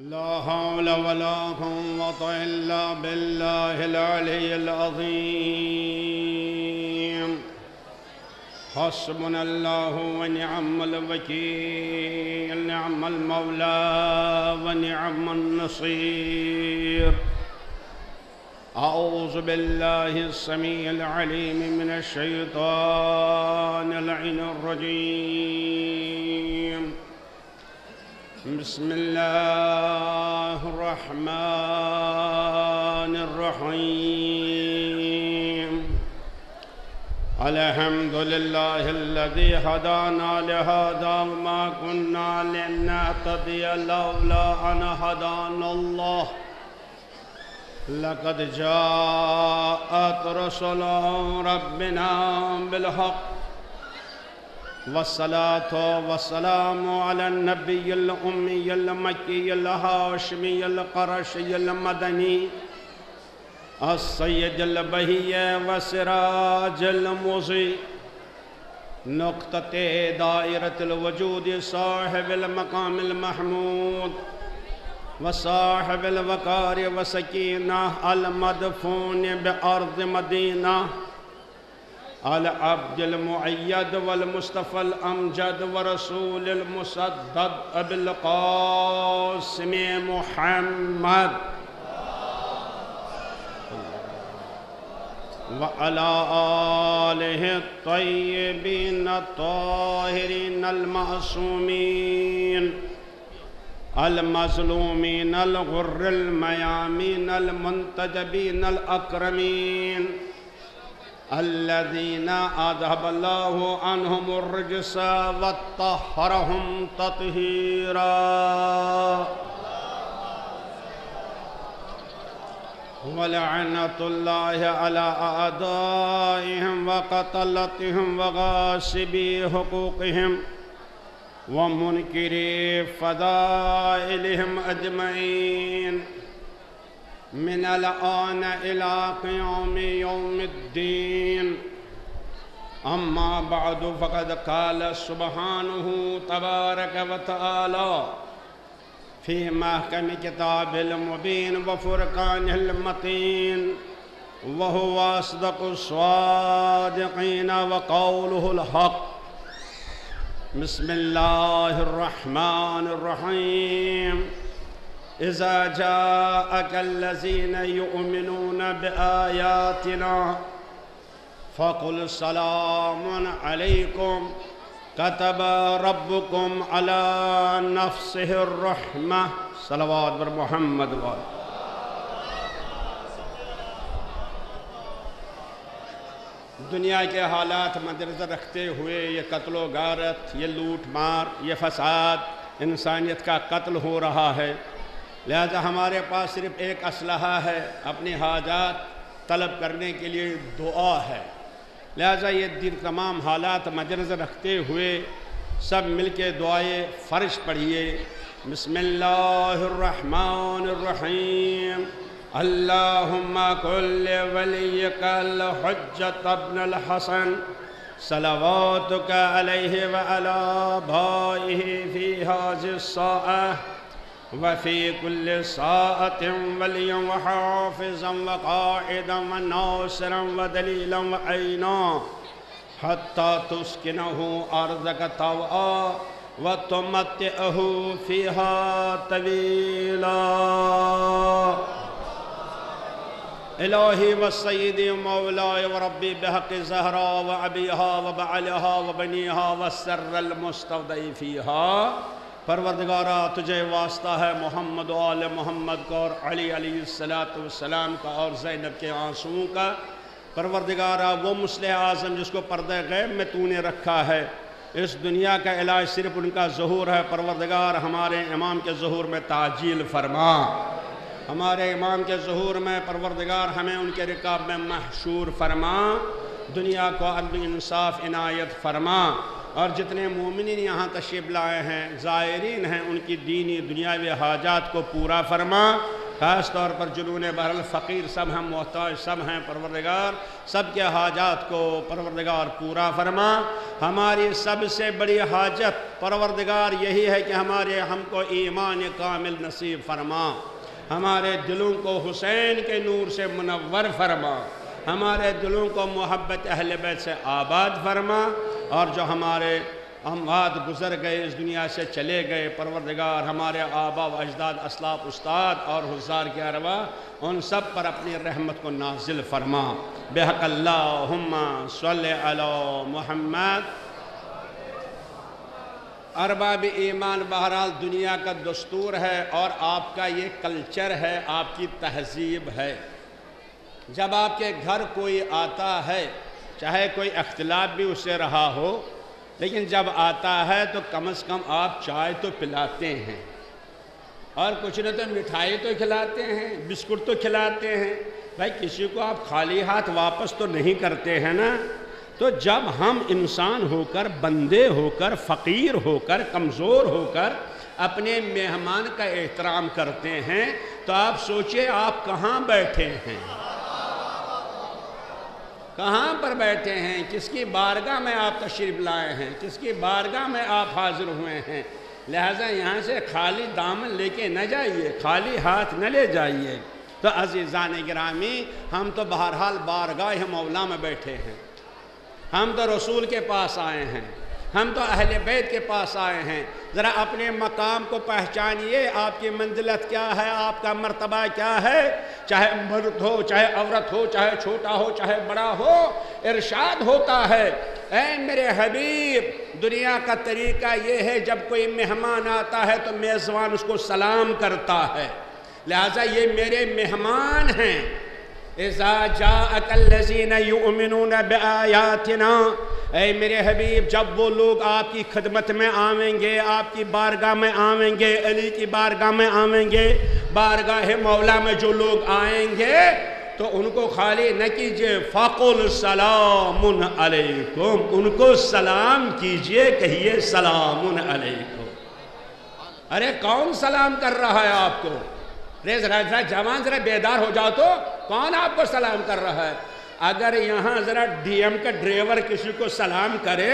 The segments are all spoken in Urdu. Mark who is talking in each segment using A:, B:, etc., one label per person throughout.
A: لا حول ولا قوة إلا بالله العلي العظيم. حسبنا الله ونعم الوكيل، نعم المولى ونعم النصير. أعوذ بالله السميع العليم من الشيطان اللعين الرجيم. بسم الله الرحمن الرحيم. الحمد لله الذي هدانا لهذا وما كنا لنهتدي لولا أن هدانا الله. لقد جاءت رسل ربنا بالحق، والصلاة والسلام على النبي الأمي المكي الهاشمي القرشي المدني السيد البهي وسراج المضيء، نقطة دائرة الوجود، صاحب المقام المحمود وصاحب الوقار وسكينة، المدفون بأرض مدينة، العبد المؤيد والمصطفى الأمجد ورسول المسدد أبي القاسم محمد وعلى آله الطيبين الطاهرين المعصومين المظلومين الغر الميامين المنتجبين الأكرمين، الذين أذهب الله عنهم الرجس وطهرهم تطهيرا. ولعنة الله على أعدائهم وقتلتهم وغاصبي حقوقهم ومنكري فضائلهم أجمعين، من الآن إلى قيام يوم الدين. أما بعد، فقد قال سبحانه تبارك وتعالى في محكم كتاب المبين وفرقانه المتين، وهو أصدق الصادقين وقوله الحق. بسم الله الرحمن الرحيم. إذا جاءك الذين يؤمنون بآياتنا فقل سلام عليكم، كتب ربكم على نفسه الرحمة. صلوات بر محمد وآله. دنیا کے حالات مدنظر رکھتے ہوئے یہ قتل و غارت، یہ لوٹ مار، یہ فساد، انسانیت کا قتل ہو رہا ہے، لہذا ہمارے پاس صرف ایک اسلحہ ہے، اپنی حاجات طلب کرنے کے لیے دعا ہے. لہذا یہ تمام حالات مدنظر رکھتے ہوئے سب مل کے دعائے فرض پڑھیے. بسم اللہ الرحمن الرحیم. اللہم کل ولیک الحجۃ ابن الحسن صلواتک علیہ وعلی آبائہ فی هذه الساعة وفي كل ساعة وليا وحافظا وقائدا وناصرا ودليلا وعينا، حتى تسكنه أرضك طوعا وتمتعه فيها طويلا. إلهي والسيدي ومولاي وربي بحق زهراء وأبيها وبعلها وبنيها والسر المستودع فيها. پروردگارہ تجھے واسطہ ہے محمد و آل محمد کا اور علی علیہ السلام کا اور زینب کے آنسوؤں کا. پروردگارہ وہ مصلح اعظم جس کو پردہ غیب میں تو نے رکھا ہے، اس دنیا کا علاج صرف ان کا ظہور ہے. پروردگار ہمارے امام کے ظہور میں تعجیل فرما، ہمارے امام کے ظہور میں پروردگار ہمیں ان کے رکاب میں محشور فرما. دنیا کو عدل انصاف عنایت فرما، اور جتنے مومنین یہاں تشریف لائے ہیں، زائرین ہیں، ان کی دینی دنیاوی حاجات کو پورا فرما. خاص طور پر جنون بہرحال فقیر سب ہیں، محتاج سب ہیں، پروردگار سب کے حاجات کو پروردگار پورا فرما۔ ہماری سب سے بڑی حاجت پروردگار یہی ہے کہ ہم کو ایمان کامل نصیب فرما، ہمارے دلوں کو حسین کے نور سے منور فرما، ہمارے دلوں کو محبت اہل بیت سے آباد فرما، اور جو ہمارے اموات گزر گئے اس دنیا سے چلے گئے پروردگار ہمارے آبا و اجداد اسلاف استاد اور حضار کے ارواح ان سب پر اپنی رحمت کو نازل فرما بحق اللہم صلی علی محمد۔ ارباب ایمان بہرحال دنیا کا دستور ہے اور آپ کا یہ کلچر ہے، آپ کی تہذیب ہے۔ جب آپ کے گھر کوئی آتا ہے چاہے کوئی اختلاف بھی اس سے رہا ہو، لیکن جب آتا ہے تو کم از کم آپ چائے تو پلاتے ہیں اور کچھ نہ تو مٹھائی تو کھلاتے ہیں، بسکٹ تو کھلاتے ہیں۔ بھائی کسی کو آپ خالی ہاتھ واپس تو نہیں کرتے ہیں نا۔ تو جب ہم انسان ہو کر، بندے ہو کر، فقیر ہو کر، کمزور ہو کر اپنے مہمان کا احترام کرتے ہیں تو آپ سوچئے آپ کہاں بیٹھے ہیں، کہاں پر بیٹھے ہیں، کس کی بارگاہ میں آپ تشریف لائے ہیں، کس کی بارگاہ میں آپ حاضر ہوئے ہیں۔ لہٰذا یہاں سے خالی دامن لے کے نہ جائیے، خالی ہاتھ نہ لے جائیے۔ تو عزیزان گرامی، ہم تو بہرحال بارگاہ مولا میں بیٹھے ہیں، ہم تو رسول کے پاس آئے ہیں، ہم تو اہل بیت کے پاس آئے ہیں۔ ذرا اپنے مقام کو پہچانیے، آپ کی منزلت کیا ہے، آپ کا مرتبہ کیا ہے، چاہے مرد ہو، چاہے عورت ہو، چاہے چھوٹا ہو، چاہے بڑا ہو۔ ارشاد ہوتا ہے اے میرے حبیب، دنیا کا طریقہ یہ ہے جب کوئی مہمان آتا ہے تو میزبان اس کو سلام کرتا ہے، لہٰذا یہ میرے مہمان ہیں۔ اذا جاءک الذین یؤمنون بآیاتنا، اے میرے حبیب جب وہ لوگ آپ کی خدمت میں آویں گے، آپ کی بارگاہ میں آویں گے، علی کی بارگاہ میں آویں گے، بارگاہ مولا میں جو لوگ آئیں گے تو ان کو خالی نہ کیجئے فَقُلْ سَلَامٌ عَلَيْكُمْ، ان کو سلام کیجئے، کہیے سلام علیکم۔ ارے کون سلام کر رہا ہے آپ کو؟ ذرا جوان ذرا بیدار ہو جاؤ تو، کون آپ کو سلام کر رہا ہے؟ اگر یہاں ذرا ڈی ایم کا ڈرائیور کسی کو سلام کرے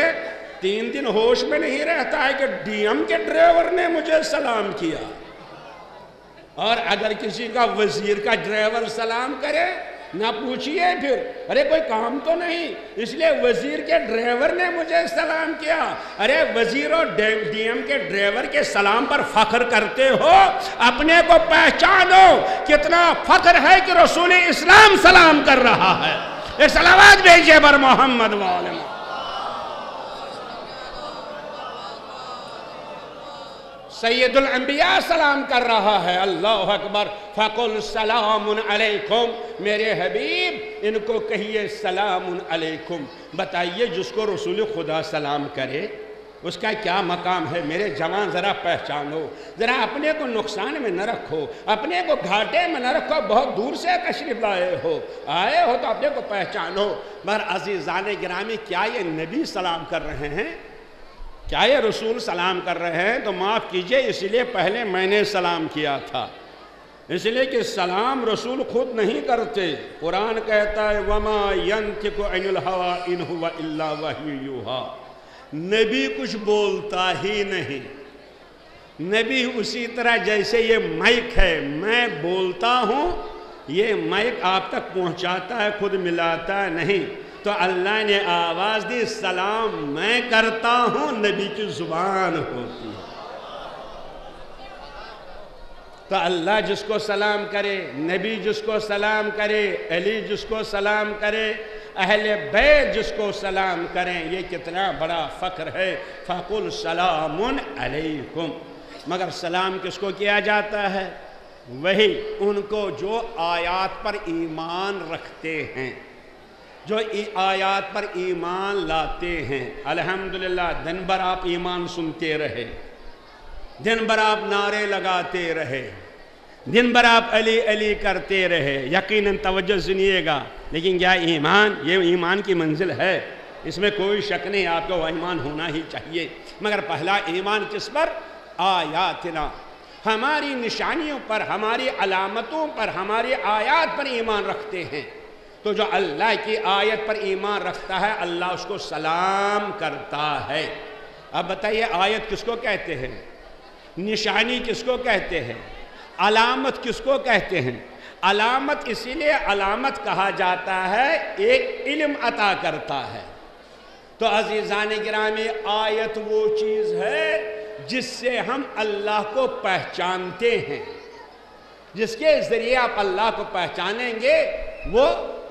A: 3 دن ہوش میں نہیں رہتا ہے کہ ڈی ایم کے ڈرائیور نے مجھے سلام کیا، اور اگر کسی کا وزیر کا ڈرائیور سلام کرے نہ پوچھئے پھر ارے کوئی کام تو نہیں، اس لیے وزیر کے ڈرائیور نے مجھے سلام کیا۔ ارے وزیر اور ڈی ایم کے ڈرائیور کے سلام پر فخر کرتے ہو، اپنے کو پہچانو، کتنا فخر ہے کہ رسول اسلام سلام کر رہا ہے۔ ایک صلوات بھیجئے بر محمد وآلہ۔ سید الانبیاء سلام کر رہا ہے، اللہ اکبر۔ فَقُلْ سَلَامٌ عَلَيْكُمْ، میرے حبیب ان کو کہیے سلام علیکم۔ بتائیے جس کو رسول خدا سلام کرے اس کا کیا مقام ہے؟ میرے جوان ذرا پہچانو، ذرا اپنے کو نقصان میں نہ رکھو، اپنے کو گھاٹے میں نہ رکھو۔ بہت دور سے تشریف لائے ہو تو اپنے کو پہچانو۔ مگر عزیزان گرامی، کیا یہ نبی سلام کر رہے ہیں؟ کیا یہ رسول سلام کر رہے ہیں؟ تو معاف کیجئے، اس لیے پہلے میں نے سلام کیا تھا، اس لیے کہ سلام رسول خود نہیں کرتے۔ قرآن کہتا ہے وَمَا يَنْتِقُ عَنِ الْهَوَىٰ إِنْ هُوَ إِلَّا وَحْيٌ يُوحَىٰ، نبی کچھ بولتا ہی نہیں۔ نبی اسی طرح جیسے یہ مائک ہے، میں بولتا ہوں، یہ مائک آپ تک پہنچاتا ہے، خود ملاتا نہیں۔ تو اللہ نے آواز دی، سلام میں کرتا ہوں، نبی کی زبان ہوتی ہے۔ تو اللہ جس کو سلام کرے، نبی جس کو سلام کرے، علی جس کو سلام کرے، اہل بیت جس کو سلام کریں، یہ کتنا بڑا فخر ہے۔ فَقُلْ سَلَامٌ عَلَيْكُمْ۔ مگر سلام کس کو کیا جاتا ہے؟ وہی ان کو جو آیات پر ایمان رکھتے ہیں، جو آیات پر ایمان لاتے ہیں۔ الحمدللہ دن بھر آپ ایمان سنتے رہے، دن بھر آپ نعرے لگاتے رہے، دن بھر آپ علی علی کرتے رہے، یقیناً توجہ سنیے گا، لیکن کیا ایمان؟ یہ ایمان کی منزل ہے، اس میں کوئی شک نہیں، آپ کو ایمان ہونا ہی چاہیے۔ مگر پہلا ایمان کس پر؟ آیاتنا، ہماری نشانیوں پر، ہماری علامتوں پر، ہماری آیات پر ایمان رکھتے ہیں، تو جو اللہ کی آیت پر ایمان رکھتا ہے اللہ اس کو سلام کرتا ہے۔ اب بتائیے آیت کس کو کہتے ہیں؟ نشانی کس کو کہتے ہیں؟ علامت کس کو کہتے ہیں؟ علامت اسی لیے علامت کہا جاتا ہے ایک علم عطا کرتا ہے۔ تو عزیزان گرامی، آیت وہ چیز ہے جس سے ہم اللہ کو پہچانتے ہیں، جس کے ذریعے آپ اللہ کو پہچانیں گے، وہ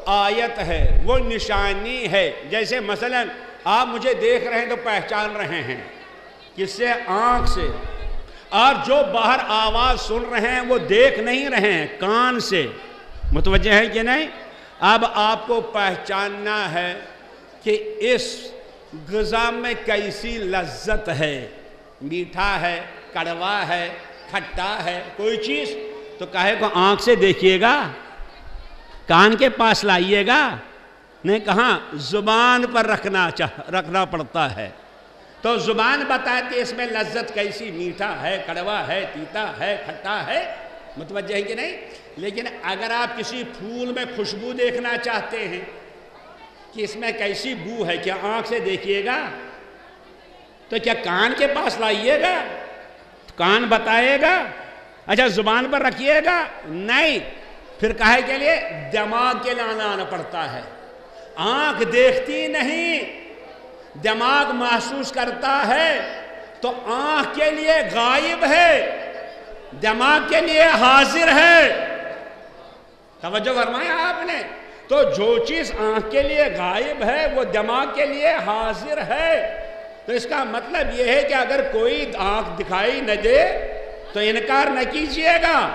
A: آیت ہے، وہ نشانی ہے۔ جیسے مثلا آپ مجھے دیکھ رہے ہیں تو پہچان رہے ہیں، کس سے؟ آنکھ سے۔ اور جو باہر آواز سن رہے ہیں وہ دیکھ نہیں رہے ہیں، کان سے۔ متوجہ ہے کہ نہیں؟ اب آپ کو پہچاننا ہے کہ اس غذا میں کیسی لذت ہے، میٹھا ہے، کڑوا ہے، کھٹا ہے، کوئی چیز تو کہے کو آنکھ سے دیکھیے گا، کان کے پاس لائیے گا، نہیں، کہاں؟ زبان پر رکھنا پڑتا ہے۔ تو زبان بتاتی ہے اس میں لذت کیسی، میٹھا ہے، کڑوا ہے، تیتا ہے، کھٹا ہے۔ متوجہ ہے کہ نہیں؟ لیکن اگر آپ کسی پھول میں خوشبو دیکھنا چاہتے ہیں کہ اس میں کیسی بو ہے، کیا آنکھ سے دیکھیے گا؟ تو کیا کان کے پاس لائیے گا؟ کان بتائے گا؟ اچھا زبان پر رکھیے گا؟ نہیں، پھر کہے کے لیے دماغ کے لانا پڑتا ہے۔ آنکھ دیکھتی نہیں، دماغ محسوس کرتا ہے۔ تو آنکھ کے لیے غائب ہے، دماغ کے لیے حاضر ہے۔ توجہ فرمایا آپ نے؟ تو جو چیز آنکھ کے لیے غائب ہے وہ دماغ کے لیے حاضر ہے۔ تو اس کا مطلب یہ ہے کہ اگر کوئی آنکھ دکھائی نہ دے تو انکار نہ کیجئے گا۔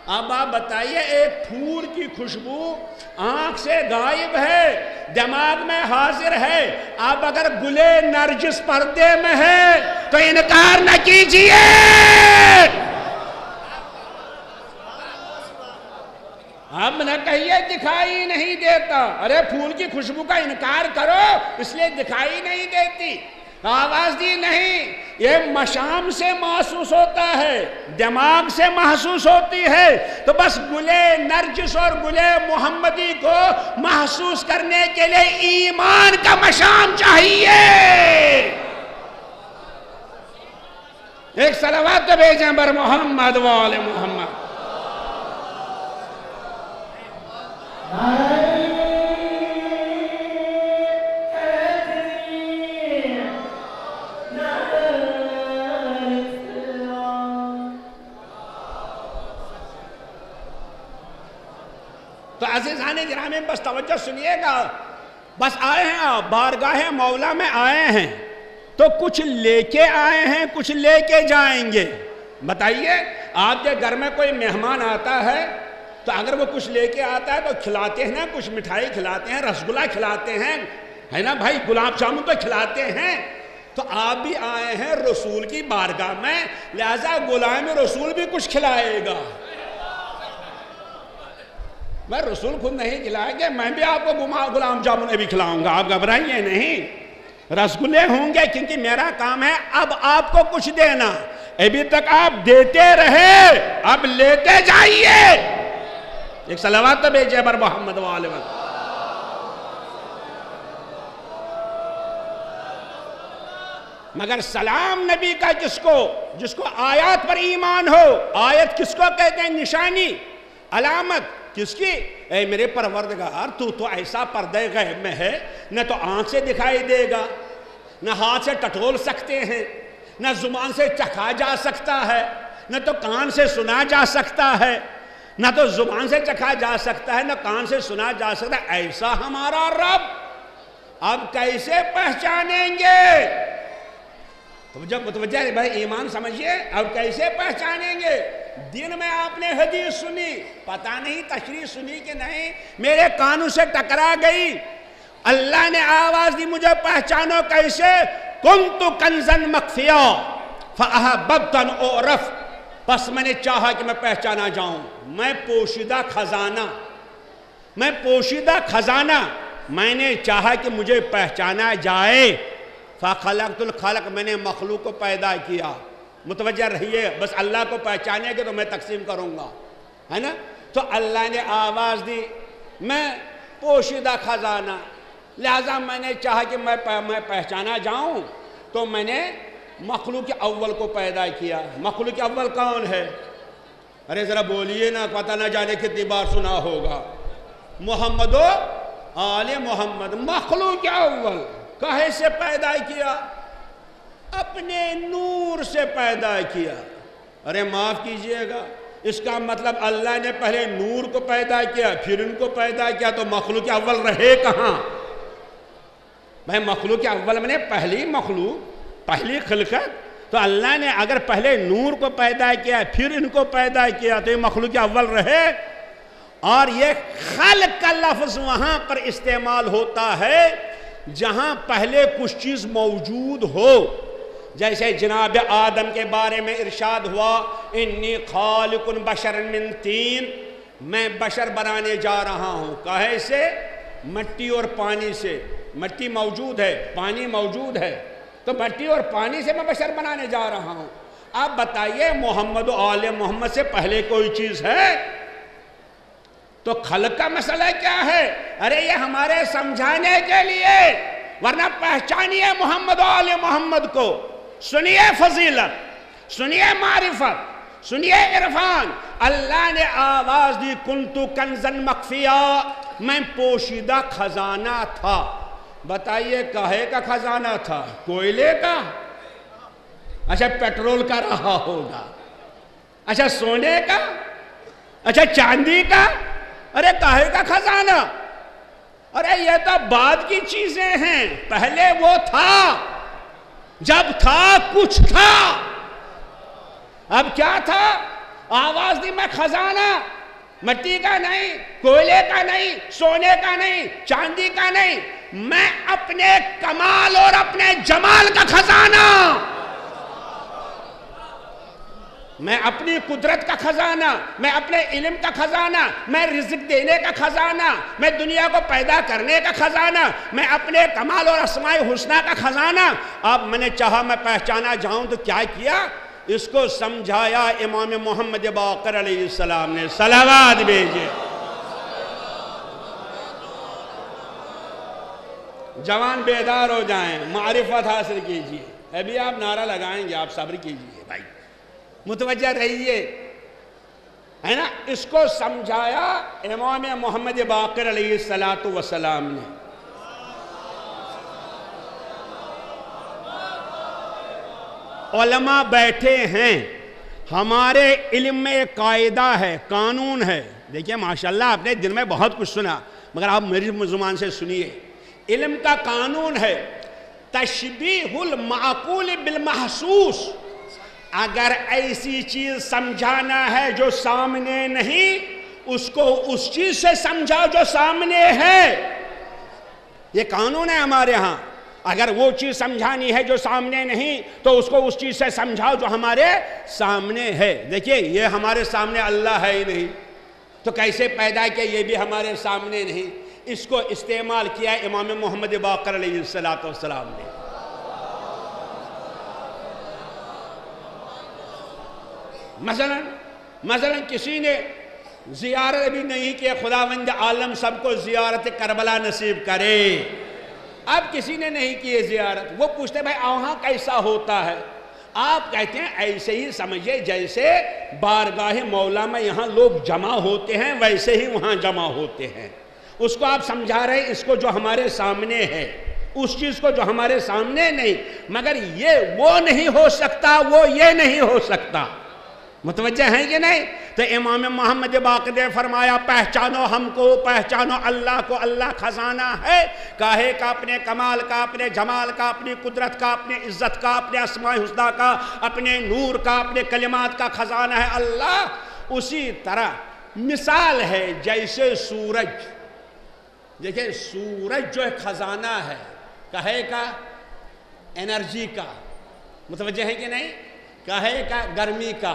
A: اب آپ بتائیے، ایک پھول کی خوشبو آنکھ سے غائب ہے، دماغ میں حاضر ہے، اب اگر گلے نرجس پردے میں ہے تو انکار نہ کیجئے۔ اب نہ کہیے دکھائی نہیں دیتا، ارے پھول کی خوشبو کا انکار کرو اس لیے دکھائی نہیں دیتی، آواز دی نہیں، یہ مشام سے محسوس ہوتا ہے، دماغ سے محسوس ہوتی ہے۔ تو بس گلے نرجس اور گلے محمدی کو محسوس کرنے کے لیے ایمان کا مشام چاہیے۔ ایک صلوات بھیجیں بر محمد و آل محمد۔ تو عزیزان گرامی بس توجہ سنیے گا، بس آئے ہیں آپ بارگاہ مولا میں آئے ہیں تو کچھ لے کے آئے ہیں، کچھ لے کے جائیں گے۔ بتائیے آپ کے گھر میں کوئی مہمان آتا ہے تو اگر وہ کچھ لے کے آتا ہے تو کھلاتے ہیں نا، کچھ مٹھائی کھلاتے ہیں، رسگلہ کھلاتے ہیں، ہے نا بھائی، گلاب جامن تو کھلاتے ہیں۔ تو آپ بھی آئے ہیں رسول کی بارگاہ میں، لہذا غلام رسول بھی کچھ کھلائے گا۔ میں رسول خود نہیں کھلائیں گے، میں بھی آپ کو غلام جامن بھی کھلاؤں گا، آپ گھبرائیے نہیں، رسگلے ہوں گے کیونکہ میرا کام ہے اب آپ کو کچھ دینا۔ ابھی تک آپ دیتے رہے، اب لیتے جائیے۔ ایک صلوات تو بھیجے بر محمد و آل محمد۔ مگر سلام نبی کا جس کو آیات پر ایمان ہو، آیت کس کو کہتے ہیں؟ نشانی، علامت کس کی؟ اے میرے پروردگار، تو ایسا پردہ غیب میں ہے، نہ تو آنکھ سے دکھائی دے گا، نہ ہاتھ سے ٹٹول سکتے ہیں، نہ زبان سے چکھا جا سکتا ہے، نہ تو کان سے سنا جا سکتا ہے، نہ تو زبان سے چکھا جا سکتا ہے، نہ کان سے سنا جا سکتا ہے۔ ایسا ہمارا رب، اب کیسے پہچانیں گے؟ تو جب متوجہ ہے بھائی، ایمان سمجھئے، اب کیسے پہچانیں گے؟ دن میں آپ نے حدیث سنی، پتہ نہیں تشریح سنی کہ نہیں، میرے کانوں سے ٹکرا گئی، اللہ نے آواز دی، مجھے پہچانو کیسے؟ کنت کنزا مخفیا فاحببت ان اعرف، بس میں نے چاہا کہ میں پہچانا جاؤں، میں پوشیدہ خزانہ، میں نے چاہا کہ مجھے پہچانا جائے۔ فخلقت الخلق، میں نے مخلوق کو پیدا کیا، متوجہ رہیے، بس اللہ کو پہچانے گے تو میں تقسیم کروں گا، ہے نا؟ تو اللہ نے آواز دی میں پوشیدہ خزانہ، لہٰذا میں نے چاہا کہ میں پہچانا جاؤں، تو میں نے مخلوق اول کو پیدا کیا۔ مخلوق اول کون ہے؟ ارے ذرا بولیے نا، پتہ نہ جانے کتنی بار سنا ہوگا۔ محمد و آل محمد، مخلوق اول کہے سے پیدا کیا؟ اپنے نور سے پیدا کیا۔ ارے معاف کیجئے گا، اس کا مطلب اللہ نے پہلے نور کو پیدا کیا پھر ان کو پیدا کیا، تو مخلوق اول رہے کہاں؟ بھائی مخلوق اول میں نے پہلی مخلوق، پہلی خلقت، تو اللہ نے اگر پہلے نور کو پیدا کیا پھر ان کو پیدا کیا تو یہ مخلوق اول رہے۔ اور یہ خلق کا لفظ وہاں پر استعمال ہوتا ہے جہاں پہلے کچھ چیز موجود ہو، جیسے جناب آدم کے بارے میں ارشاد ہوا انی خالق بشر من طین، میں بشر بنانے جا رہا ہوں، کہے سے؟ مٹی اور پانی سے۔ مٹی موجود ہے، پانی موجود ہے، تو مٹی اور پانی سے میں بشر بنانے جا رہا ہوں۔ آپ بتائیے محمد و آل محمد سے پہلے کوئی چیز ہے؟ تو خلق کا مسئلہ کیا ہے؟ ارے یہ ہمارے سمجھانے کے لیے، ورنہ پہچانیے محمد و آل محمد کو، سنیے فضیلت، سنیے معرفت، سنیے عرفان۔ اللہ نے آواز دی کنتو کنزن مخفیہ، میں پوشیدہ خزانہ تھا۔ بتائیے کاہے کا خزانہ تھا؟ کوئلے کا؟ اچھا پیٹرول کا رہا ہوگا، اچھا سونے کا، اچھا چاندی کا، ارے کاہے کا خزانہ؟ ارے یہ تو بعد کی چیزیں ہیں، پہلے وہ تھا، جب تھا کچھ تھا۔ اب کیا تھا؟ آواز دی میں خزانہ، مٹی کا نہیں، کوئلے کا نہیں، سونے کا نہیں، چاندی کا نہیں، میں اپنے کمال اور اپنے جمال کا خزانہ، میں اپنی قدرت کا خزانہ، میں اپنے علم کا خزانہ، میں رزق دینے کا خزانہ، میں دنیا کو پیدا کرنے کا خزانہ، میں اپنے کمال اور اسماء الحسنی کا خزانہ۔ اب میں نے چاہا میں پہچانا جاؤں تو کیا کیا؟ اس کو سمجھایا امام محمد باقر علیہ السلام نے، صلوات بھیجے۔ جوان بیدار ہو جائیں، معرفت حاصل کیجئے۔ ابھی آپ نعرہ لگائیں گے، آپ صبر کیجئے بھائی، متوجہ رہیے، ہے نا؟ اس کو سمجھایا امام محمد باقر علیہ السلام نے۔ علماء بیٹھے ہیں، ہمارے علم میں ایک قاعدہ ہے، قانون ہے۔ دیکھیں ماشاءاللہ آپ نے دن میں بہت کچھ سنا، مگر آپ میری زبان سے سنیے۔ علم کا قانون ہے تشبیہ المعقول بالمحسوس۔ اگر ایسی چیز سمجھانا ہے جو سامنے نہیں، اس کو اس چیز سے سمجھاؤ جو سامنے ہے۔ یہ قانون ہے ہمارے ہاں، اگر وہ چیز سمجھانی ہے جو سامنے نہیں تو اس کو اس چیز سے سمجھاؤ جو ہمارے سامنے ہے۔ دیکھیے یہ ہمارے سامنے اللہ ہے ہی نہیں، تو کیسے پیدا کیا؟ یہ بھی ہمارے سامنے نہیں۔ اس کو استعمال کیا امام محمد باقر علیہ السلام نے۔ مثلا کسی نے زیارت بھی نہیں کہ خداوند عالم سب کو زیارت کربلا نصیب کرے۔ اب کسی نے نہیں کی زیارت، وہ پوچھتے بھائی وہاں کیسا ہوتا ہے؟ آپ کہتے ہیں ایسے ہی سمجھے جیسے بارگاہ مولا میں یہاں لوگ جمع ہوتے ہیں ویسے ہی وہاں جمع ہوتے ہیں۔ اس کو آپ سمجھا رہے ہیں، اس کو جو ہمارے سامنے ہے، اس چیز کو جو ہمارے سامنے نہیں، مگر یہ وہ نہیں ہو سکتا، وہ یہ نہیں ہو سکتا۔ متوجہ ہیں کہ نہیں؟ تو امام محمد باقر نے فرمایا پہچانو ہم کو، پہچانو اللہ کو، اللہ خزانہ ہے، کاہے کا؟ اپنے کمال کا، اپنے جمال کا، اپنی قدرت کا، اپنے عزت کا، اپنے اسماء الحسنی کا، اپنے نور کا، اپنے کلمات کا خزانہ ہے اللہ۔ اسی طرح مثال ہے جیسے سورج، دیکھیں سورج جو ایک خزانہ ہے، کہے کا؟ انرجی کا، متوجہ ہے کہ نہیں؟ کہے کا؟ گرمی کا۔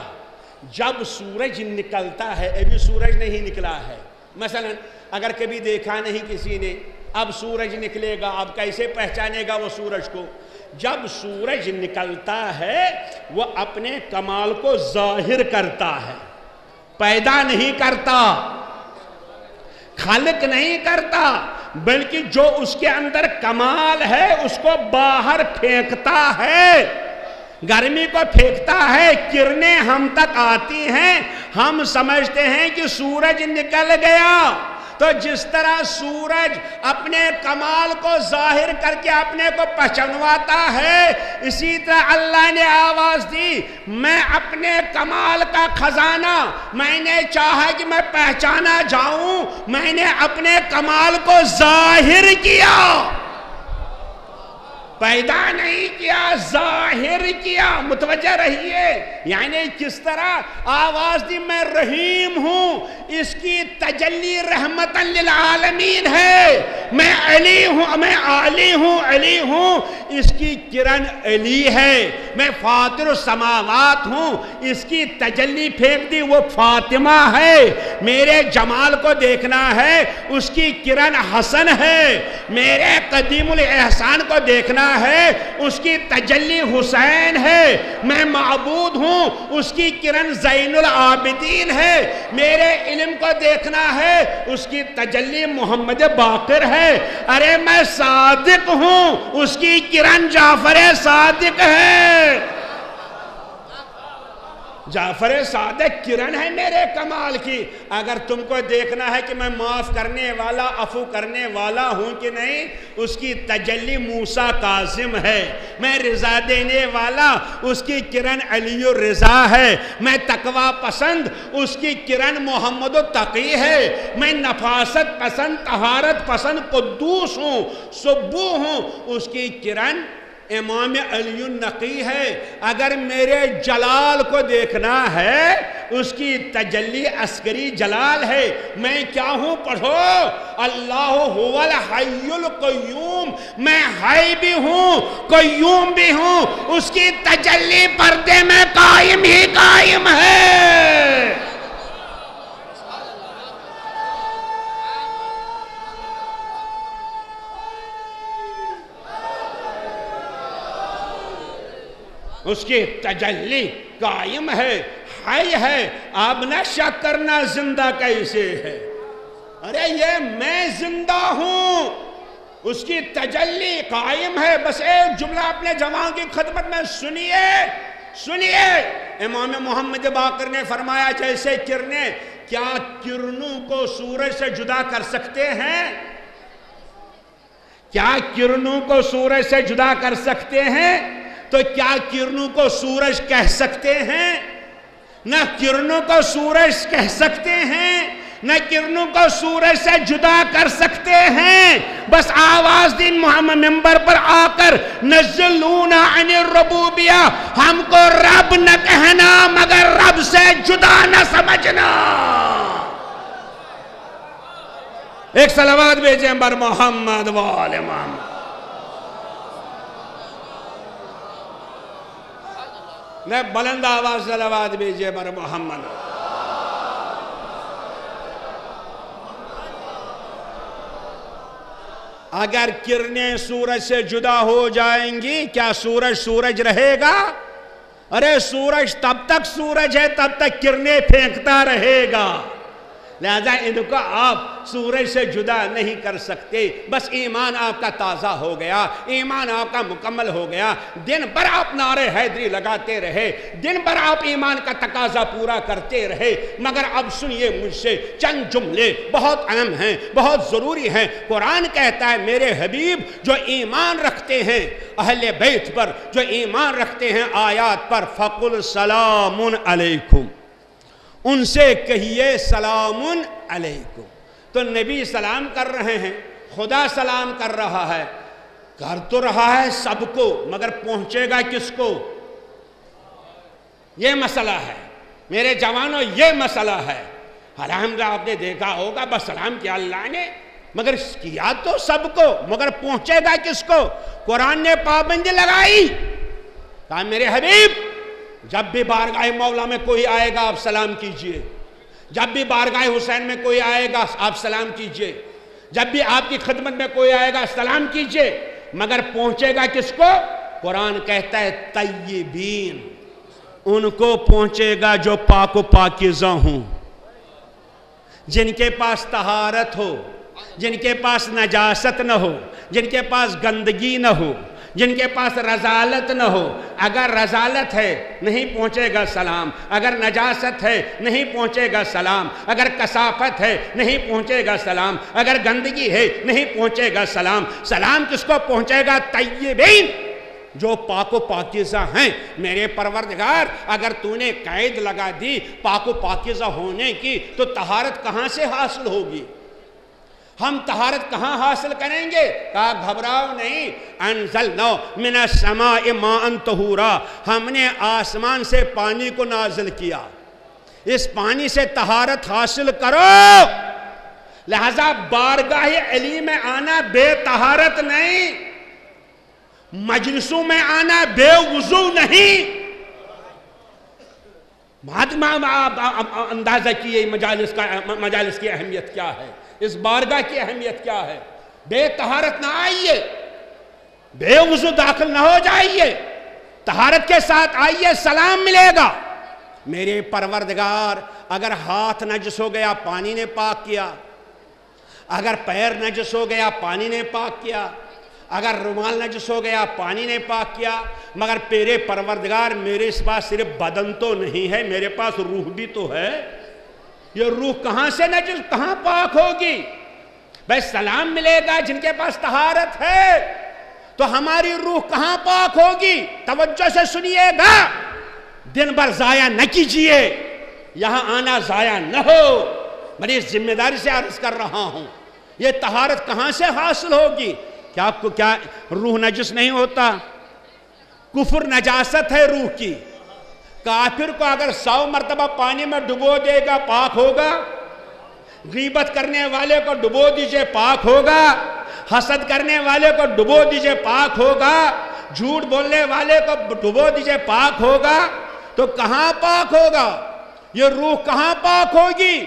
A: جب سورج نکلتا ہے، ابھی سورج نہیں نکلا ہے، مثلا اگر کبھی دیکھا نہیں کسی نے، اب سورج نکلے گا، اب کیسے پہچانے گا وہ سورج کو؟ جب سورج نکلتا ہے وہ اپنے کمال کو ظاہر کرتا ہے، پیدا نہیں کرتا، خالق نہیں کرتا، بلکہ جو اس کے اندر کمال ہے اس کو باہر پھینکتا ہے، گرمی کو پھینکتا ہے، کرنیں ہم تک آتی ہیں، ہم سمجھتے ہیں کہ سورج نکل گیا۔ تو جس طرح سورج اپنے کمال کو ظاہر کر کے اپنے کو پہچانواتا ہے، اسی طرح اللہ نے آواز دی، میں اپنے کمال کا خزانہ میں نے چاہا کہ میں پہچانا جاؤں، میں نے اپنے کمال کو ظاہر کیا، پیدا نہیں کیا، ظاہر کیا۔ متوجہ رہیے، یعنی کس طرح آواز دی میں رحیم ہوں، اس کی تجلی رحمتاً للعالمین ہے، میں علی ہوں، میں علی ہوں، علی ہوں، اس کی کرن علی ہے، میں فاطر السماوات ہوں، اس کی تجلی پھینک دی وہ فاطمہ ہے، میرے جمال کو دیکھنا ہے اس کی کرن حسن ہے، میرے قدیم الاحسان کو دیکھنا ہے اس کی تجلی حسین ہے، میں معبود ہوں اس کی کرن زین العابدین ہے، میرے علم کو دیکھنا ہے اس کی تجلی محمد باقر ہے، ارے میں صادق ہوں اس کی کرن جعفر صادق ہے، جعفر صادق کرن ہے میرے کمال کی۔ اگر تم کو دیکھنا ہے کہ میں معاف کرنے والا، عفو کرنے والا ہوں کہ نہیں، اس کی تجلی موسیٰ کاظم ہے، میں رضا دینے والا، اس کی کرن علی الرضا ہے، میں تقوی پسند، اس کی کرن محمد التقی ہے، میں نفاست پسند، طہارت پسند قدوس ہوں، سبو ہوں، اس کی کرن امام علی النقی ہے۔ اگر میرے جلال کو دیکھنا ہے اس کی تجلی عسکری جلال ہے، میں کیا ہوں پڑھو، اللہ هو الحی القیوم، میں حی بھی ہوں قیوم بھی ہوں، اس کی تجلی پردے میں قائم ہی قائم ہے۔ اس کی تجلی قائم ہے، حی ہے، آپ نہ شک کرنا زندہ کیسے ہے، ارے یہ میں زندہ ہوں، اس کی تجلی قائم ہے۔ بس ایک جملہ اپنے جوان کی خدمت میں سنیے، امام محمد باقر نے فرمایا جیسے کرنیں، کیا کرنوں کو سورج سے جدا کر سکتے ہیں؟ کیا کرنوں کو سورج سے جدا کر سکتے ہیں؟ تو کیا کرنوں کو سورج کہہ سکتے ہیں؟ نہ کرنوں کو سورج کہہ سکتے ہیں، نہ کرنوں کو سورج سے جدا کر سکتے ہیں، بس آواز دین محمد ممبر پر آ کر نزلونا عن الربوبیہ، ہم کو رب نہ کہنا مگر رب سے جدا نہ سمجھنا۔ ایک صلوات بھیجیں بر محمد وآل محمد۔ میں بلند آواز صلوات بھیجئے بر محمد۔ اگر کرنیں سورج سے جدا ہو جائیں گی کیا سورج رہے گا؟ ارے سورج تب تک سورج ہے تب تک کرنیں پھینکتا رہے گا، لہذا ان کو آپ سورج سے جدا نہیں کر سکتے۔ بس ایمان آپ کا تازہ ہو گیا، ایمان آپ کا مکمل ہو گیا، دن بھر آپ نعرے حیدری لگاتے رہے، دن بھر آپ ایمان کا تقاضا پورا کرتے رہے، مگر اب سنیے مجھ سے چند جملے بہت اہم ہیں، بہت ضروری ہیں۔ قرآن کہتا ہے میرے حبیب جو ایمان رکھتے ہیں اہل بیت پر، جو ایمان رکھتے ہیں آیات پر، فَقُلْ سَلَامٌ عَلَيْكُمْ، ان سے کہیے سلام علیکم۔ تو نبی سلام کر رہے ہیں، خدا سلام کر رہا ہے، کر تو رہا ہے سب کو، مگر پہنچے گا کس کو؟ یہ مسئلہ ہے میرے جوانوں، یہ مسئلہ ہے۔ الحمدللہ آپ نے دیکھا ہوگا بس سلام کیا اللہ نے، مگر کیا تو سب کو، مگر پہنچے گا کس کو؟ قرآن نے پابندی لگائی، کہا میرے حبیب جب بھی بارگاہ مولا میں کوئی آئے گا آپ سلام کیجئے، جب بھی بارگاہ حسین میں کوئی آئے گا آپ سلام کیجئے، جب بھی آپ کی خدمت میں کوئی آئے گا سلام کیجئے، مگر پہنچے گا کس کو؟ قرآن کہتا ہے طیبین، ان کو پہنچے گا جو پاک و پاکیزہ ہوں، جن کے پاس طہارت ہو، جن کے پاس نجاست نہ ہو، جن کے پاس گندگی نہ ہو، جن کے پاس رذالت نہ ہو۔ اگر رذالت ہے نہیں پہنچے گا سلام، اگر نجاست ہے نہیں پہنچے گا سلام، اگر کثافت ہے نہیں پہنچے گا سلام، اگر گندگی ہے نہیں پہنچے گا سلام۔ سلام کس کو پہنچے گا؟ طیبین، جو پاک و پاکیزہ ہیں۔ میرے پروردگار، اگر تو نے قید لگا دی پاک و پاکیزہ ہونے کی تو طہارت کہاں سے حاصل ہوگی؟ ہم طہارت کہاں حاصل کریں گے؟ کہا گھبراؤ نہیں، انزلنا من السماء ماء طہورا، ہم نے آسمان سے پانی کو نازل کیا، اس پانی سے طہارت حاصل کرو۔ لہذا بارگاہ علی میں آنا بے طہارت نہیں، مجلسوں میں آنا بے وضو نہیں۔ اندازہ کیے مجالس کی اہمیت کیا ہے، اس بارگاہ کی اہمیت کیا ہے۔ بے طہارت نہ آئیے، بے وضو داخل نہ ہو جائیے، طہارت کے ساتھ آئیے، سلام ملے گا۔ میرے پروردگار، اگر ہاتھ نجس ہو گیا پانی نے پاک کیا، اگر پیر نجس ہو گیا پانی نے پاک کیا، اگر رومال نجس ہو گیا پانی نے پاک کیا، مگر میرے پروردگار میرے پاس صرف بدن تو نہیں ہے، میرے پاس روح بھی تو ہے۔ یہ روح کہاں سے نجس، کہاں پاک ہوگی؟ بھائی سلام ملے گا جن کے پاس طہارت ہے، تو ہماری روح کہاں پاک ہوگی؟ توجہ سے سنیے گا، دن بھر ضائع نہ کیجئے، یہاں آنا ضائع نہ ہو۔ میں اس ذمہ داری سے عرض کر رہا ہوں، یہ طہارت کہاں سے حاصل ہوگی؟ کیا آپ کو کیا روح نجس نہیں ہوتا؟ کفر نجاست ہے روح کی۔ کافر کو اگر 100 مرتبہ پانی میں ڈبو دے گا پاک ہوگا؟ غیبت کرنے والے کو ڈبو دیجئے پاک ہوگا؟ حسد کرنے والے کو ڈبو دیجئے پاک ہوگا؟ جھوٹ بولنے والے کو ڈبو دیجئے پاک ہوگا؟ تو کہاں پاک ہوگا؟ یہ روح کہاں پاک ہوگی؟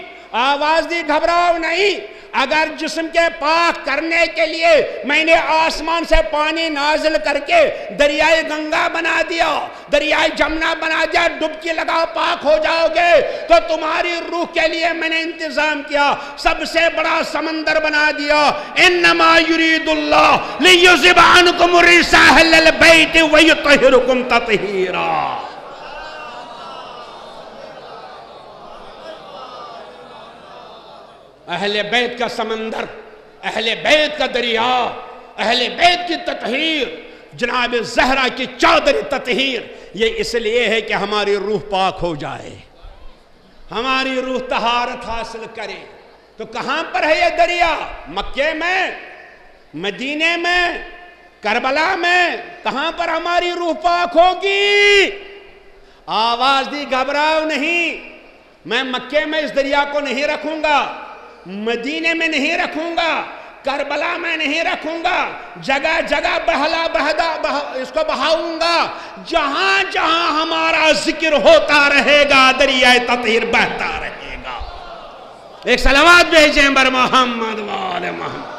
A: آواز دی، گھبراؤ نہیں۔ اگر جسم کے پاک کرنے کے لیے میں نے آسمان سے پانی نازل کر کے دریائے گنگا بنا دیا، دریائے جمنا بنا دیا، ڈبکی لگاؤ پاک ہو جاؤ گے، تو تمہاری روح کے لیے میں نے انتظام کیا، سب سے بڑا سمندر بنا دیا۔ انما یرید اللہ لیذھب عنکم الرجس اہل البیت ویطہرکم تطہیرا۔ اہل بیت کا سمندر، اہل بیت کا دریا، اہل بیت کی تطہیر، جناب زہرا کی چادر تطہیر، یہ اس لیے ہے کہ ہماری روح پاک ہو جائے، ہماری روح طہارت حاصل کرے۔ تو کہاں پر ہے یہ دریا؟ مکے میں، مدینے میں، کربلا میں؟ کہاں پر ہماری روح پاک ہوگی؟ آواز دی، گھبراؤ نہیں۔ میں مکے میں اس دریا کو نہیں رکھوں گا، مدینے میں نہیں رکھوں گا، کربلا میں نہیں رکھوں گا، جگہ جگہ اس کو بہاؤں گا، جہاں جہاں ہمارا ذکر ہوتا رہے گا دریائے تطہیر بہتا رہے گا۔ ایک صلوات بھیجیں بر محمد وآل محمد۔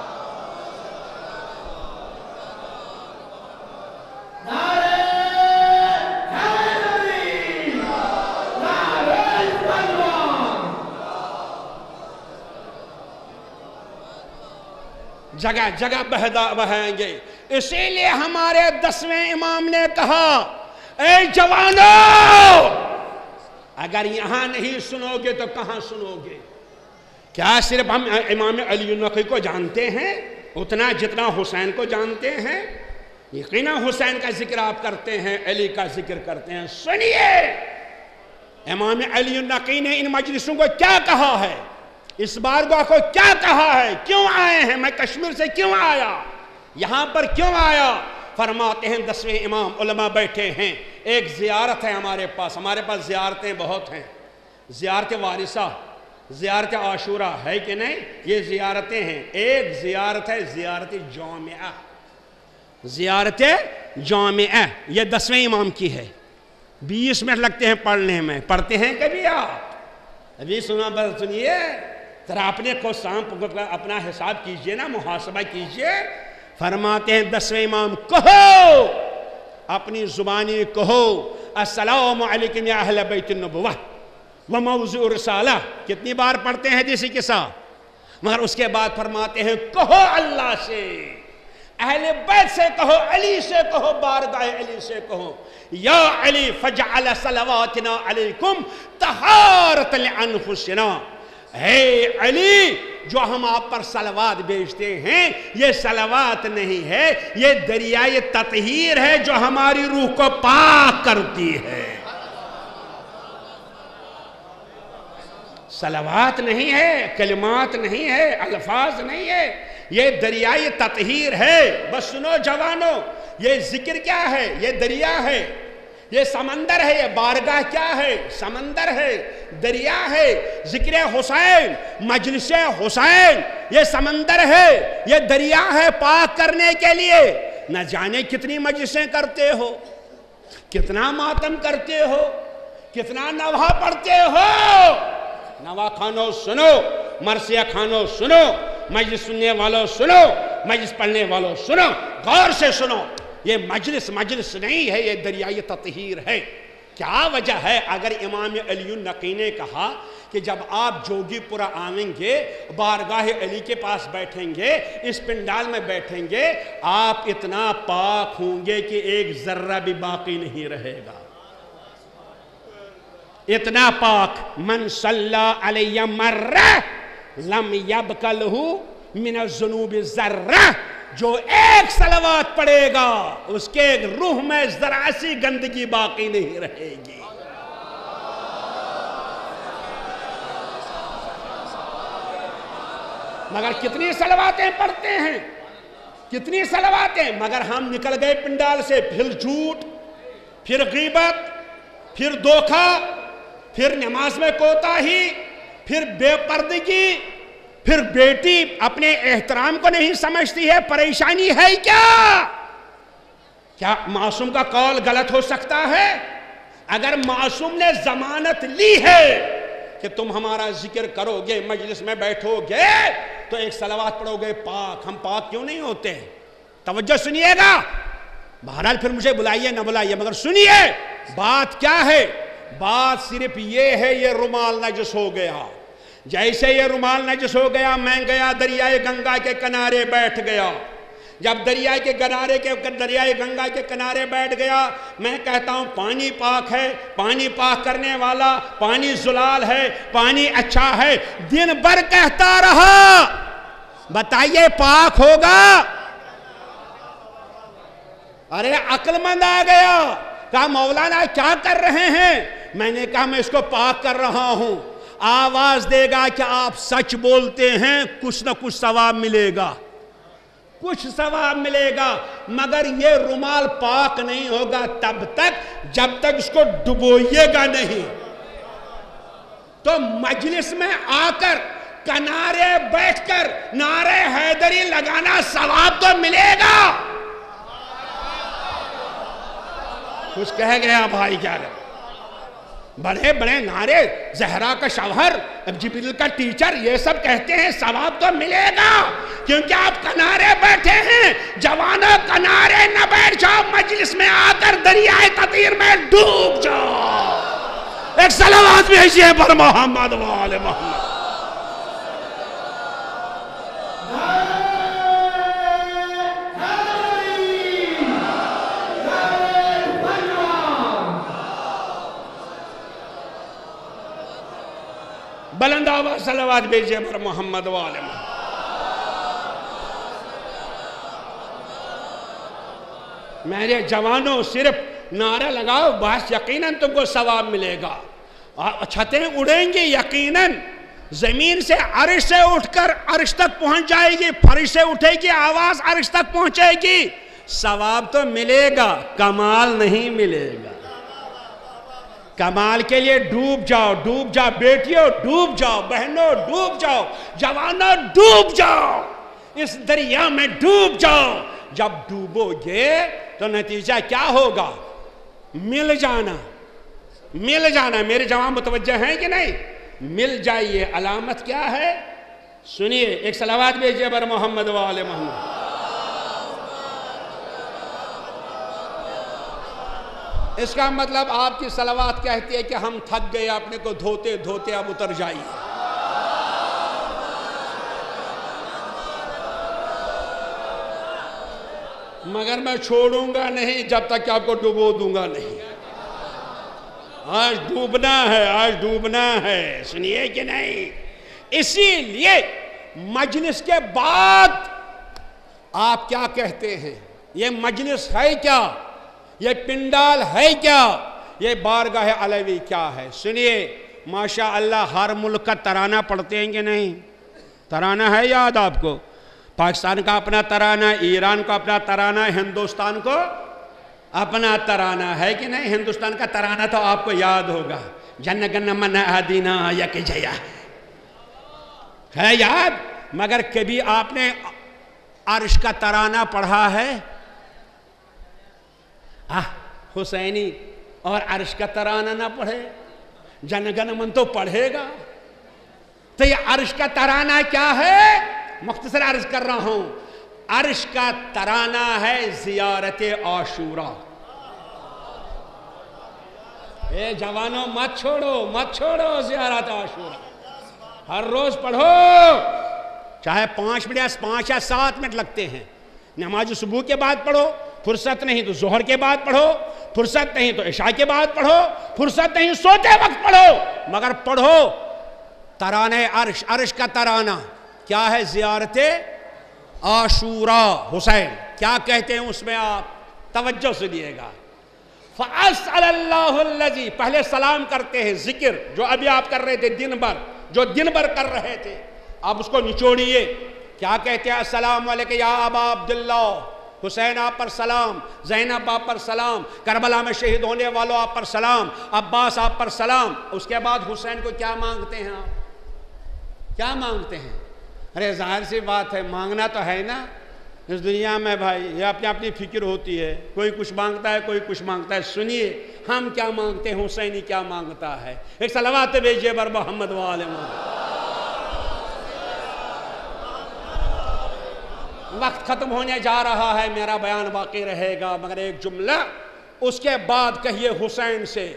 A: جگہ جگہ بہائیں گے۔ اسی لیے ہمارے 10ویں امام نے کہا، اے جوانو، اگر یہاں نہیں سنو گے تو کہاں سنو گے؟ کیا صرف ہم امام علی النقی کو جانتے ہیں اتنا جتنا حسین کو جانتے ہیں؟ یقیناً حسین کا ذکر آپ کرتے ہیں، علی کا ذکر کرتے ہیں۔ سنیے امام علی النقی نے ان مجلسوں کو کیا کہا ہے، اس بارگاہ کو کیا کہا ہے، کیوں آئے ہیں، میں کشمیر سے کیوں آیا، یہاں پر کیوں آیا؟ فرماتے ہیں 10ویں امام، علماء بیٹھے ہیں، ایک زیارت ہے ہمارے پاس زیارتیں بہت ہیں، زیارت وارثہ، زیارت عاشورہ ہے کہ نہیں؟ یہ زیارتیں ہیں۔ ایک زیارت ہے زیارت جامعہ، زیارت جامعہ، یہ 10ویں امام کی ہے۔ 20 منٹ لگتے ہیں پڑھنے میں، پڑھتے ہیں کبھی آپ؟ ابھی سنیے ذرا اپنے کو اپنا حساب کیجئے نا، محاسبہ کیجئے۔ فرماتے ہیں 10ویں امام، کہو اپنی زبانی کہو السلام علیکم یا اہل بیت النبوہ و موضوع رسالہ. کتنی بار پڑھتے ہیں حدیث کے ساتھ، مگر اس کے بعد فرماتے ہیں کہو اللہ سے، اہل بیت سے کہو، علی سے کہو، بارگاہ علی سے کہو یا علی فجعل صلواتنا علیکم طہارۃ لانفسنا. اے علی، جو ہم آپ پر صلوات بھیجتے ہیں یہ صلوات نہیں ہے، یہ دریائے تطہیر ہے جو ہماری روح کو پاک کرتی ہے. صلوات نہیں ہے، کلمات نہیں ہے، الفاظ نہیں ہے، یہ دریائے تطہیر ہے. بس سنو جوانو، یہ ذکر کیا ہے؟ یہ دریا ہے، یہ سمندر ہے. یہ بارگاہ کیا ہے؟ سمندر ہے، دریا ہے. ذکر حسین، مجلس حسین، یہ سمندر ہے، یہ دریا ہے پاک کرنے کے لیے. نہ جانے کتنی مجلسیں کرتے ہو، کتنا ماتم کرتے ہو، کتنا نوحہ پڑھتے ہو. نوا خانو سنو، مرثیہ خانو سنو، مجلس سننے والوں سنو، مجلس پڑھنے والوں سنو، غور سے سنو. یہ مجلس نہیں ہے، یہ دریائے تطہیر ہے. کیا وجہ ہے؟ اگر امام علی النقی نے کہا کہ جب آپ جوگی پورہ آئیں گے، بارگاہ علی کے پاس بیٹھیں گے، اس پنڈال میں بیٹھیں گے، آپ اتنا پاک ہوں گے کہ ایک ذرہ بھی باقی نہیں رہے گا. اتنا پاک. من صلی علی مرہ لم یبق لہ من الذنوب ذرہ. جو ایک صلوات پڑھے گا اس کے روح میں ذرا سی گندگی باقی نہیں رہے گی. مگر کتنی صلواتیں پڑھتے ہیں، کتنی صلواتیں، مگر ہم نکل گئے پنڈال سے. پھر جھوٹ، پھر غیبت، پھر دھوکہ، پھر نماز میں کوتاہی، پھر بے پردگی، پھر بیٹی اپنے احترام کو نہیں سمجھتی ہے. پریشانی ہے کیا؟ کیا معصوم کا قول غلط ہو سکتا ہے؟ اگر معصوم نے ضمانت لی ہے کہ تم ہمارا ذکر کرو گے، مجلس میں بیٹھو گے تو ایک صلوات پڑھو گے پاک. ہم پاک کیوں نہیں ہوتے ہیں؟ توجہ سنیے گا. بہرحال پھر مجھے بلائیے نہ بلائیے، مگر سنیے بات کیا ہے. بات صرف یہ ہے، یہ رومال نجس ہو گیا. جیسے یہ رومال نجس ہو گیا، میں گیا دریائے گنگا کے کنارے بیٹھ گیا. جب دریائے گنگا کے کنارے بیٹھ گیا، میں کہتا ہوں پانی پاک ہے، پانی پاک کرنے والا، پانی زلال ہے، پانی اچھا ہے. دن بھر کہتا رہا، بتائیے پاک ہوگا؟ ارے عقل مند آ گیا، کہا مولانا کیا کر رہے ہیں؟ میں نے کہا میں اس کو پاک کر رہا ہوں. آواز دے گا کہ آپ سچ بولتے ہیں، کچھ نہ کچھ ثواب ملے گا، کچھ ثواب ملے گا. مگر یہ رومال پاک نہیں ہوگا تب تک جب تک اس کو ڈبوئیے گا نہیں. تو مجلس میں آ کر کنارے بیٹھ کر نعرہ حیدری لگانا ثواب تو ملے گا. کچھ کہہ گیا بھائی کیا لگا؟ بڑے بڑے نعرے، زہرا کا شوہر، جبریل کا ٹیچر، یہ سب کہتے ہیں ثواب تو ملے گا کیونکہ آپ کنارے بیٹھے ہیں. جوانوں کنارے نہ بیٹھ جاؤ، مجلس میں آ کر دریائے تطہیر میں ڈوب جاؤ. ایک صلوات بھیجیے پر محمد و آل محمد. بلند آواز صلوات بھیجیے پر محمد و آل محمد. میرے جوانوں صرف نعرہ لگاؤ، بس یقیناً تم کو ثواب ملے گا. چھتیں اڑیں گی یقیناً، زمین سے عرش سے اٹھ کر عرش تک پہنچ جائے گی، فرش سے اٹھے گی آواز عرش تک پہنچے گی. ثواب تو ملے گا، کمال نہیں ملے گا. کمال کے لیے ڈوب جاؤ، ڈوب جاؤ بیٹیوں، ڈوب جاؤ بہنوں، ڈوب جاؤ جوانوں، ڈوب جاؤ اس دریا میں، ڈوب جاؤ. جب ڈوبو گے تو نتیجہ کیا ہوگا؟ مل جانا، مل جانا. میرے جوان متوجہ ہیں کہ نہیں؟ مل جائیے. علامت کیا ہے؟ سنیے، ایک صلوات بھیجیے پر محمد و آل محمد. اس کا مطلب آپ کی صلوات کہتی ہے کہ ہم تھک گئے اپنے کو دھوتے دھوتے، اب اتر جائیے۔ مگر میں چھوڑوں گا نہیں جب تک کہ آپ کو ڈبو دوں گا نہیں۔ آج ڈوبنا ہے، آج ڈوبنا ہے، سنیے کہ نہیں؟ اسی لیے مجلس کے بعد آپ کیا کہتے ہیں؟ یہ مجلس ہے کیا؟ یہ پنڈال ہے کیا؟ یہ بارگاہ علوی کیا ہے؟ سنیے، ماشاءاللہ ہر ملک کا ترانہ پڑھتے ہیں کہ نہیں؟ ترانہ ہے یاد آپ کو؟ پاکستان کا اپنا ترانہ، ایران کا اپنا ترانہ، ہندوستان کو اپنا ترانہ ہے کہ نہیں؟ ہندوستان کا ترانہ تو آپ کو یاد ہوگا، جن گن من ادینا یک جیا، ہے یاد؟ مگر کبھی آپ نے عرش کا ترانہ پڑھا ہے؟ حسینی اور عرش کا ترانہ نہ پڑھے، جن گن من تو پڑھے گا۔ تو یہ عرش کا ترانہ کیا ہے؟ مختصر عرض کر رہا ہوں، عرش کا ترانہ ہے زیارت عاشورہ۔ اے جوانوں، مت چھوڑو زیارت عاشورہ، ہر روز پڑھو، چاہے 5 منٹ یا 5 یا 7 منٹ لگتے ہیں۔ نماز صبح کے بعد پڑھو، فرصت نہیں تو ظہر کے بعد پڑھو، فرصت نہیں تو عشاء کے بعد پڑھو، فرصت نہیں سوتے وقت پڑھو، مگر پڑھو ترانہ عرش۔ عرش کا ترانہ کیا ہے؟ زیارت عاشورہ۔ حسین کیا کہتے ہیں اس میں؟ آپ توجہ سے دیئے گا۔ فَأَسْأَلَ اللَّهُ الَّذِي، پہلے سلام کرتے ہیں، ذکر جو ابھی آپ کر رہے تھے دن بھر کر رہے تھے، آپ اس کو نچوڑیے۔ کیا کہتے ہیں؟ السلام علیکم یا ابا عبداللہ، حسین آپ پر سلام، زینب آپ پر سلام، کربلا میں شہید ہونے والوں آپ پر سلام، عباس آپ پر سلام۔ اس کے بعد حسین کو کیا مانگتے ہیں آپ؟ کیا مانگتے ہیں؟ ارے ظاہر سی بات ہے، مانگنا تو ہے نا اس دنیا میں بھائی، یہ اپنی فکر ہوتی ہے، کوئی کچھ مانگتا ہے، کوئی کچھ مانگتا ہے۔ سنیے ہم کیا مانگتے ہیں، حسینی کیا مانگتا ہے؟ ایک صلوات بھیجیے بر محمد و آل محمد۔ وقت ختم ہونے جا رہا ہے، میرا بیان باقی رہے گا، مگر ایک جملہ اس کے بعد کہیے حسین سے،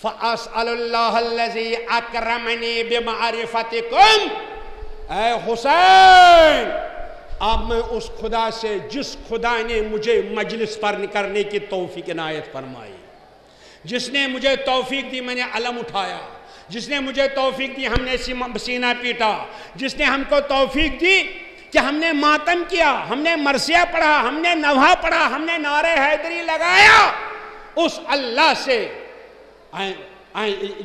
A: فَأَسْأَلُ اللَّهَ الَّذِي أَكْرَمَنِي بِمَعْرِفَتِكُمْ، اے حسین اب میں اس خدا سے جس خدا نے مجھے مجلس پر کرنے کی توفیق عنایت فرمائی، جس نے مجھے توفیق دی میں نے علم اٹھایا، جس نے مجھے توفیق دی ہم نے سینہ پیٹا، جس نے ہم کو توفیق دی کہ ہم نے ماتم کیا، ہم نے مرثیہ پڑھا، ہم نے نوحہ پڑھا، ہم نے نعرہ حیدری لگایا، اس اللہ سے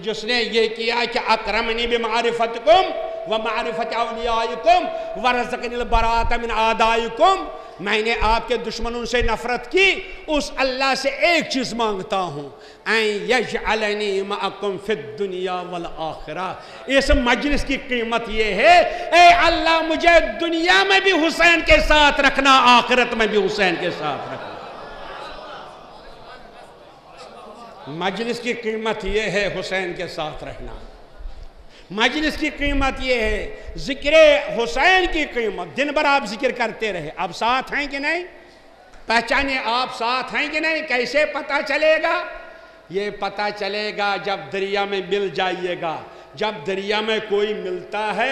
A: جس نے یہ کیا کہ اکرمنی بمعرفتکم ومعرفت اولیائکم ورزقنی البراءۃ من اعدائکم، میں نے آپ کے دشمنوں سے نفرت کی، اس اللہ سے ایک چیز مانگتا ہوں، ان یجعلنی معکم فی الدنیا والآخرہ۔ اس مجلس کی قیمت یہ ہے، اے اللہ مجھے دنیا میں بھی حسین کے ساتھ رکھنا، آخرت میں بھی حسین کے ساتھ رکھنا۔ مجلس کی قیمت یہ ہے حسین کے ساتھ رہنا، مجلس کی قیمت یہ ہے، ذکر حسین کی قیمت۔ دن بھر آپ ذکر کرتے رہے، اب ساتھ ہیں کہ نہیں؟ پہچانے آپ ساتھ ہیں کہ نہیں؟ کیسے پتہ چلے گا؟ یہ پتہ چلے گا جب دریا میں مل جائیے گا۔ جب دریا میں کوئی ملتا ہے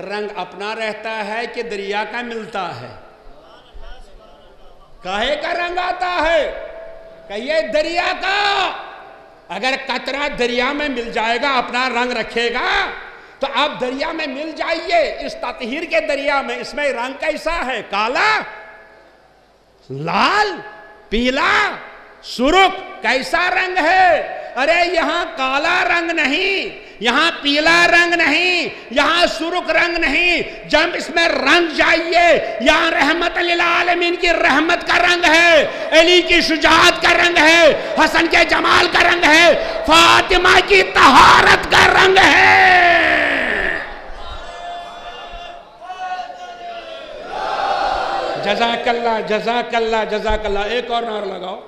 A: رنگ اپنا رہتا ہے کہ دریا کا ملتا ہے؟ کاہے کا رنگ آتا ہے؟ کہیے دریا کا۔ اگر قطرہ دریا میں مل جائے گا اپنا رنگ رکھے گا، تو آپ دریا میں مل جائیے، اس تطہیر کے دریا میں، اس میں رنگ کیسا ہے؟ کالا، لال، پیلا، سرخ، کیسا رنگ ہے؟ ارے یہاں کالا رنگ نہیں، یہاں پیلا رنگ نہیں، یہاں سرخ رنگ نہیں، جب اس میں رنگ جائیے، یہاں رحمت للعالمین کی رحمت کا رنگ ہے، علی کی شجاعت کا رنگ ہے، حسن کے جمال کا رنگ ہے، فاطمہ کی طہارت کا رنگ ہے۔ جزاک اللہ، جزاک اللہ، جزاک اللہ۔ ایک اور نعرہ لگاؤ۔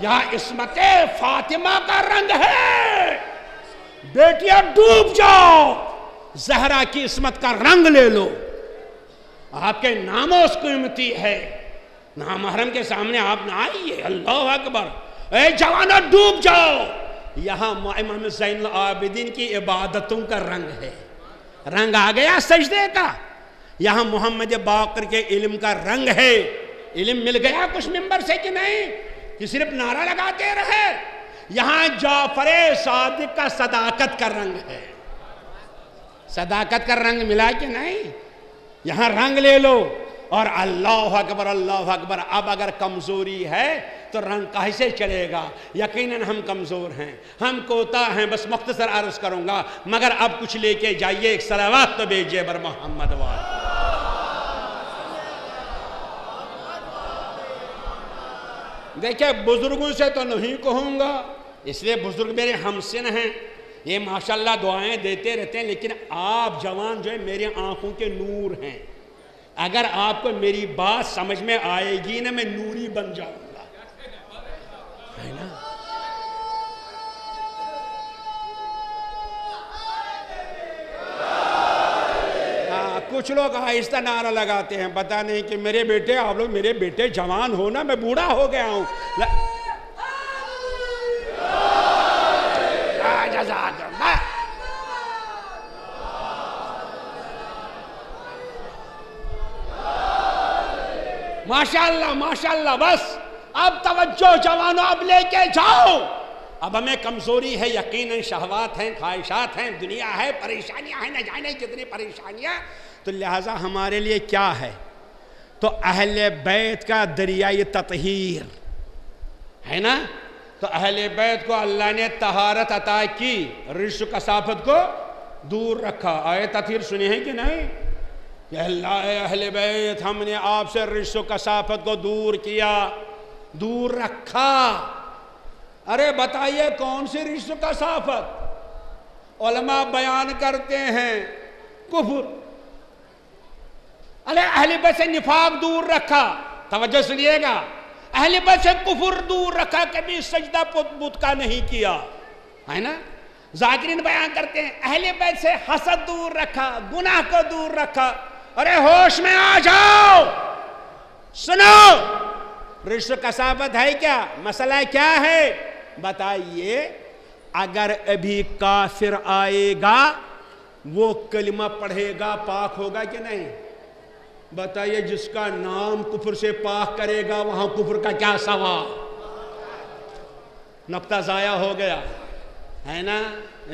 A: یہاں عصمت فاطمہ کا رنگ ہے۔ بیٹیاں ڈوب جاؤ، زہرا کی عصمت کا رنگ لے لو. آپ کے ناموس قیمتی ہے. نامحرم کے سامنے آپ نہ آئیے. اللہ اکبر. اے جوانوں ڈوب جاؤ. یہاں امام زین العابدین کی عبادتوں کا رنگ ہے. رنگ آ گیا سجدے کا. یہاں محمد باقر کے علم کا رنگ ہے. علم مل گیا کچھ منبر سے کہ نہیں کہ صرف نعرہ لگاتے رہے. یہاں جعفر صادق کا صداقت کا رنگ ہے. صداقت کا رنگ ملا کہ نہیں؟ یہاں رنگ لے لو. اور اللہ اکبر اللہ اکبر. اب اگر کمزوری ہے تو رنگ کیسے چلے گا؟ یقیناً ہم کمزور ہیں, ہم کوتا ہیں. بس مختصر عرض کروں گا, مگر اب کچھ لے کے جائیے. ایک صلوات تو بھیجیے بر محمد وال. دیکھیں بزرگوں سے تو نہیں کہوں گا, اس لیے بزرگ میرے ہمسن ہیں, یہ ماشاءاللہ دعائیں دیتے رہتے ہیں. لیکن آپ جوان جو ہے میری آنکھوں کے نور ہیں. اگر آپ کو میری بات سمجھ میں آئے گی نا, میں نوری بن جاؤں گا, ہے نا؟ کچھ لوگ آہستہ نعرہ لگاتے ہیں, پتہ نہیں کہ میرے بیٹے, آپ لوگ میرے بیٹے جوان ہو نا, میں بوڑھا ہو گیا ہوں. ماشاءاللہ ماشاءاللہ. بس اب توجہ جوانوں, اب لے کے جاؤ. اب ہمیں کمزوری ہے یقیناً, شہوات ہیں, خواہشات ہیں, دنیا ہے, پریشانیاں ہیں, نہ جانے کتنی پریشانیاں. تو لہٰذا ہمارے لیے کیا ہے؟ تو اہل بیت کا دریائے تطہیر ہے نا. تو اہل بیت کو اللہ نے طہارت عطا کی, رجس و کثافت کو دور رکھا. آیت تطہیر سنی ہے کہ نہیں؟ کہ اللہ اہل بیت ہم نے آپ سے رجس و کثافت کو دور کیا, دور رکھا. ارے بتائیے کون سی رجس و کثافت؟ علماء بیان کرتے ہیں کفر. اہل بیت سے نفاق دور رکھا. توجہ سنیے گا, اہل بیت سے کفر دور رکھا, کبھی سجدہ بت کا نہیں کیا, ہے نا. ذاکرین بیان کرتے ہیں اہل بیت سے حسد دور رکھا, گناہ کو دور رکھا. ارے ہوش میں آ جاؤ, سنو, رجس و کثافت ہے کیا؟ مسئلہ کیا ہے بتائیے. اگر ابھی کافر آئے گا وہ کلمہ پڑھے گا, پاک ہوگا کہ نہیں؟ بتائیے جس کا نام کفر سے پاک کرے گا وہاں کفر کا کیا سوال؟ نقطہ ضائع ہو گیا, ہے نا.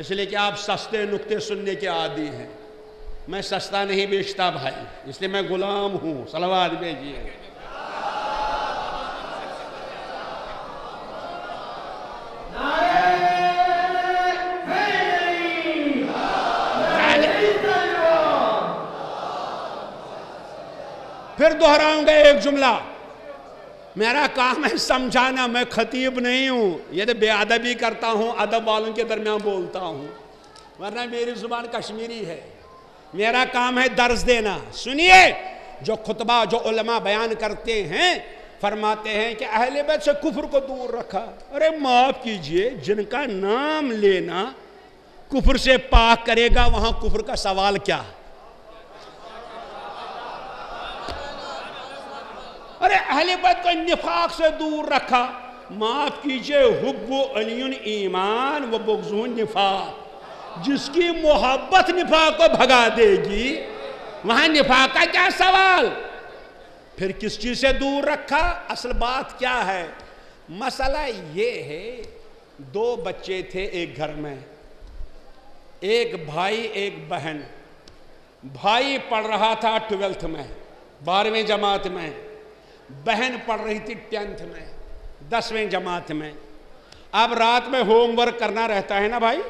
A: اس لیے کہ آپ سستے نقطے سننے کے عادی ہیں. میں سستا نہیں بیچتا بھائی, اس لیے میں غلام ہوں. صلوات بھیجیے. پھر دہراؤں گا ایک جملہ, میرا کام ہے سمجھانا, میں خطیب نہیں ہوں. یہ تو بے ادبی کرتا ہوں, ادب والوں کے درمیان بولتا ہوں, ورنہ میری زبان کشمیری ہے. میرا کام ہے درس دینا. سنیے, جو خطبہ جو علماء بیان کرتے ہیں, فرماتے ہیں کہ اہل بیت سے کفر کو دور رکھا. ارے معاف کیجئے, جن کا نام لینا کفر سے پاک کرے گا وہاں کفر کا سوال کیا؟ ارے اہل بیت کو نفاق سے دور رکھا. معاف کیجئے, حب علی ایمان و بغض نفاق. جس کی محبت نفاق کو بھگا دے گی وہاں نفاق کا کیا سوال؟ پھر کس چیز سے دور رکھا؟ اصل بات کیا ہے؟ مسئلہ یہ ہے, دو بچے تھے ایک گھر میں, ایک بھائی ایک بہن. بھائی پڑھ رہا تھا 12th میں, 12ویں جماعت میں. بہن پڑھ رہی تھی 10th میں, 10ویں جماعت میں. اب رات میں ہوم ورک کرنا رہتا ہے نا بھائی,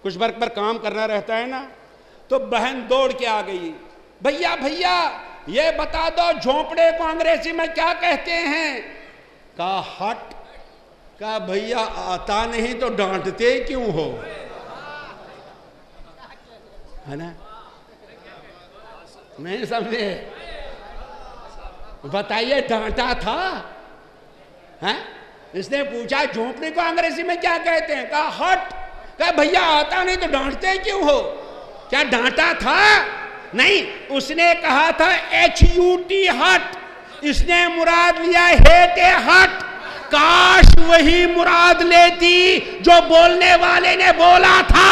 A: کچھ ورک پر کام کرنا رہتا ہے نا. تو بہن دوڑ کے آ گئی, بھیا بھیا یہ بتا دو جھونپڑے کو انگریزی میں کیا کہتے ہیں؟ کہا ہٹ. کہا بھیا آتا نہیں تو ڈانٹتے کیوں ہو, ہے نا. نہیں سمجھے؟ بتائیے ڈانٹا تھا. اس نے پوچھا جھونپڑے کو انگریزی میں کیا کہتے ہیں؟ کہا ہٹ. کہا بھیا آتا نہیں تو ڈانٹتے کیوں ہو؟ کیا ڈانٹا تھا؟ نہیں، اس نے کہا تھا HUT ہٹ، اس نے مراد لیا ہیٹ ہٹ۔ کاش وہی مراد لیتی جو بولنے والے نے بولا تھا۔